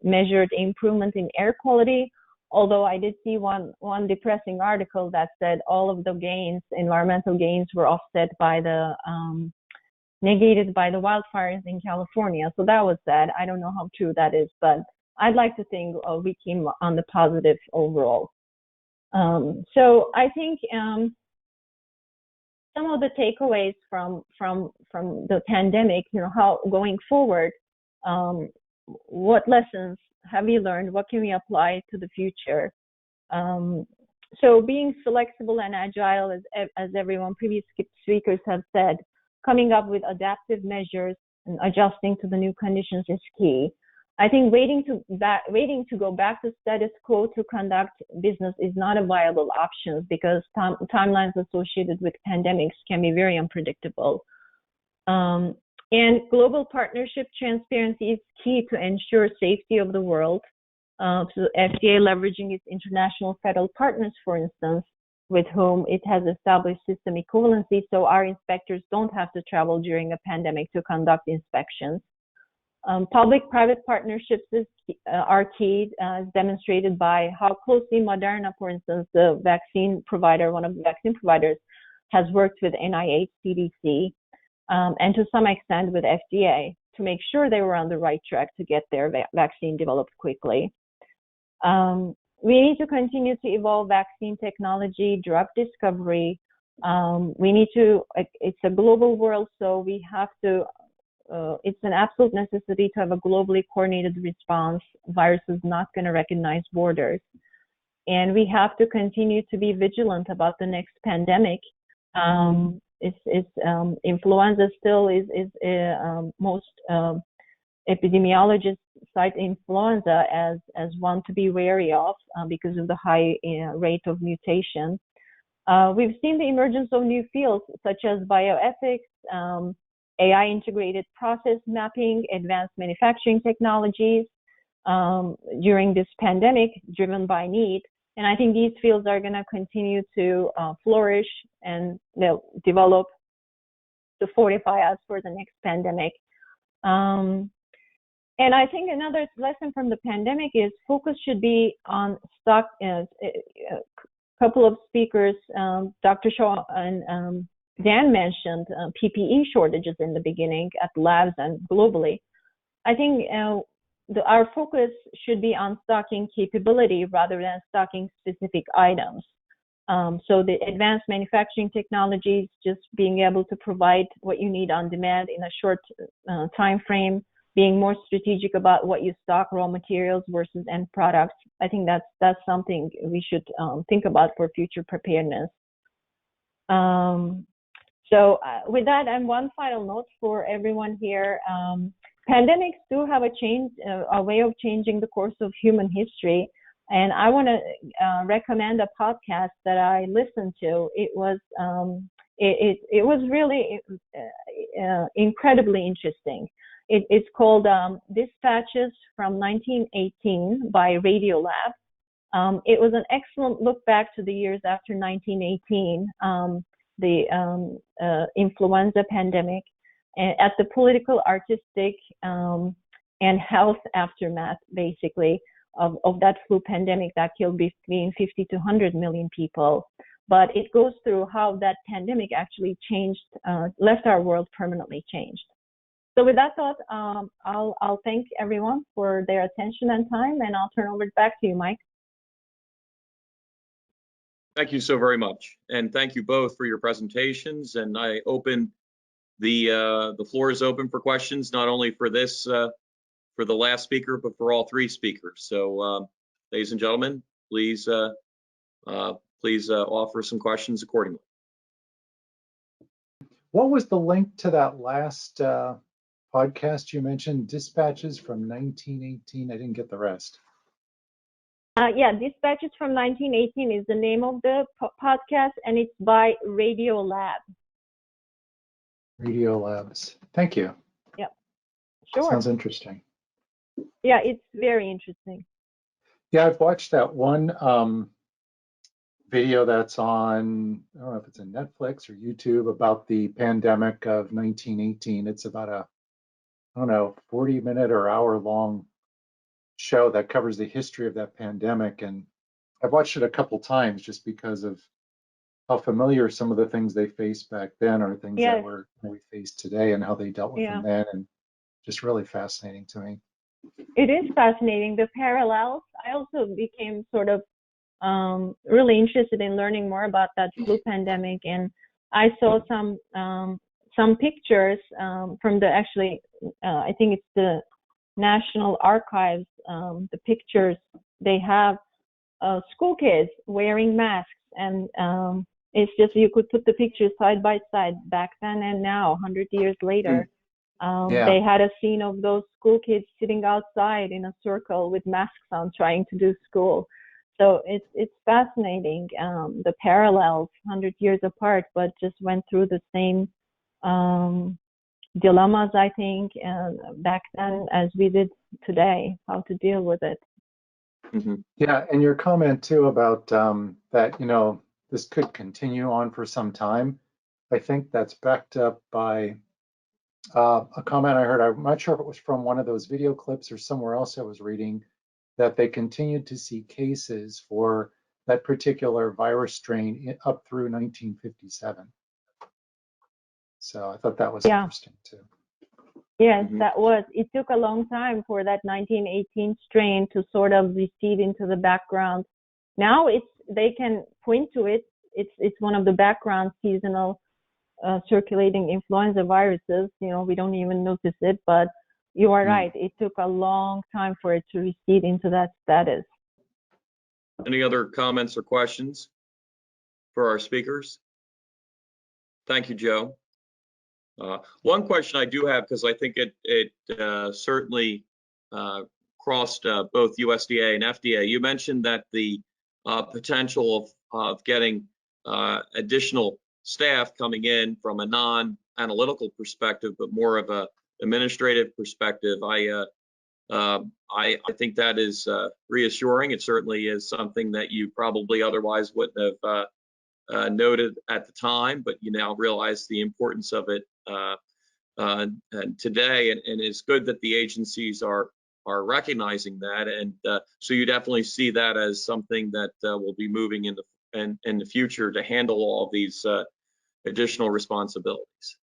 measured improvement in air quality, although I did see one depressing article that said all of the gains, environmental gains, were offset by negated by the wildfires in California. So that was sad. I don't know how true that is, but I'd like to think we came on the positive overall. So I think some of the takeaways from the pandemic, how going forward, what lessons have we learned? What can we apply to the future? So being flexible and agile, as everyone, previous speakers have said, coming up with adaptive measures and adjusting to the new conditions is key. I think waiting to go back to status quo to conduct business is not a viable option because timelines associated with pandemics can be very unpredictable. And global partnership transparency is key to ensure safety of the world. So FDA leveraging its international federal partners, for instance, with whom it has established system equivalency, so our inspectors don't have to travel during a pandemic to conduct inspections. Public-private partnerships are key, as demonstrated by how closely Moderna, for instance, the vaccine provider, one of the vaccine providers, has worked with NIH, CDC, and to some extent with FDA to make sure they were on the right track to get their vaccine developed quickly. We need to continue to evolve vaccine technology, drug discovery. We need to, it's a global world, so we have to, it's an absolute necessity to have a globally coordinated response. Virus is not going to recognize borders. And we have to continue to be vigilant about the next pandemic. Influenza still is most epidemiologists cite influenza as one to be wary of because of the high rate of mutation. We've seen the emergence of new fields such as bioethics, AI integrated process mapping, advanced manufacturing technologies during this pandemic driven by need. And I think these fields are going to continue to flourish, and they'll develop to fortify us for the next pandemic. And I think another lesson from the pandemic is focus should be on stock. A couple of speakers, Dr. Shaw and Dan mentioned PPE shortages in the beginning at labs and globally. I think our focus should be on stocking capability rather than stocking specific items. So the advanced manufacturing technologies, just being able to provide what you need on demand in a short time frame, being more strategic about what you stock, raw materials versus end products. I think that's something we should think about for future preparedness. So with that, and one final note for everyone here, pandemics do have a way of changing the course of human history. And I want to recommend a podcast that I listened to. It was really incredibly interesting. It's called Dispatches from 1918 by Radiolab. It was an excellent look back to the years after 1918, the influenza pandemic, at the political, artistic, and health aftermath, basically, of that flu pandemic that killed between 50 to 100 million people. But it goes through how that pandemic actually changed, left our world permanently changed. So with that thought, I'll thank everyone for their attention and time, and I'll turn over back to you, Mike. Thank you so very much. And thank you both for your presentations. And I open the floor is open for questions, not only for this, for the last speaker, but for all three speakers. So ladies and gentlemen, please offer some questions accordingly. What was the link to that last podcast you mentioned, Dispatches from 1918? I didn't get the rest. Yeah, Dispatches from 1918 is the name of the podcast, and it's by Radiolab. Radiolabs. Thank you. Yep. Sure. Sounds interesting. Yeah, it's very interesting. Yeah, I've watched that one video that's on, I don't know if it's on Netflix or YouTube, about the pandemic of 1918. It's about a, I don't know, 40-minute or hour-long show that covers the history of that pandemic. And I've watched it a couple times just because of how familiar some of the things they faced back then are things that we face today, and how they dealt with them then, and just really fascinating to me. It is fascinating, the parallels. I also became sort of really interested in learning more about that flu pandemic, and I saw some pictures from the, actually, I think it's the National Archives, the pictures they have school kids wearing masks, and it's just, you could put the pictures side by side back then and now, 100 years later. They had a scene of those school kids sitting outside in a circle with masks on, trying to do school. So it's fascinating, the parallels, 100 years apart, but just went through the same dilemmas, I think, back then as we did today, how to deal with it. Mhm. Yeah, and your comment too about that, you know, this could continue on for some time. I think that's backed up by a comment I heard. I'm not sure if it was from one of those video clips or somewhere else I was reading, that they continued to see cases for that particular virus strain up through 1957. So I thought that was Yeah. interesting too. Yes, Mhm. that was. It took a long time for that 1918 strain to sort of recede into the background. Now they can point to it. It's one of the background seasonal circulating influenza viruses. You know, we don't even notice it, but you are right. It took a long time for it to recede into that status. Any other comments or questions for our speakers? Thank you, Joe. One question I do have, because I think it certainly crossed both USDA and FDA. You mentioned that the potential of getting additional staff coming in from a non-analytical perspective, but more of a administrative perspective. I think that is reassuring. It certainly is something that you probably otherwise wouldn't have noted at the time, but you now realize the importance of it and today, and it's good that the agencies are recognizing that, and so you definitely see that as something that will be moving in the future to handle all of these additional responsibilities.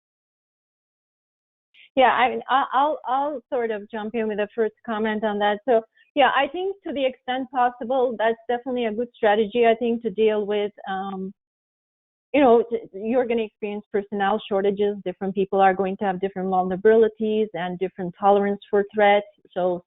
Yeah, I mean, I'll sort of jump in with a first comment on that. So yeah, I think to the extent possible, that's definitely a good strategy, I think, to deal with, you know, you're going to experience personnel shortages. Different people are going to have different vulnerabilities and different tolerance for threats. So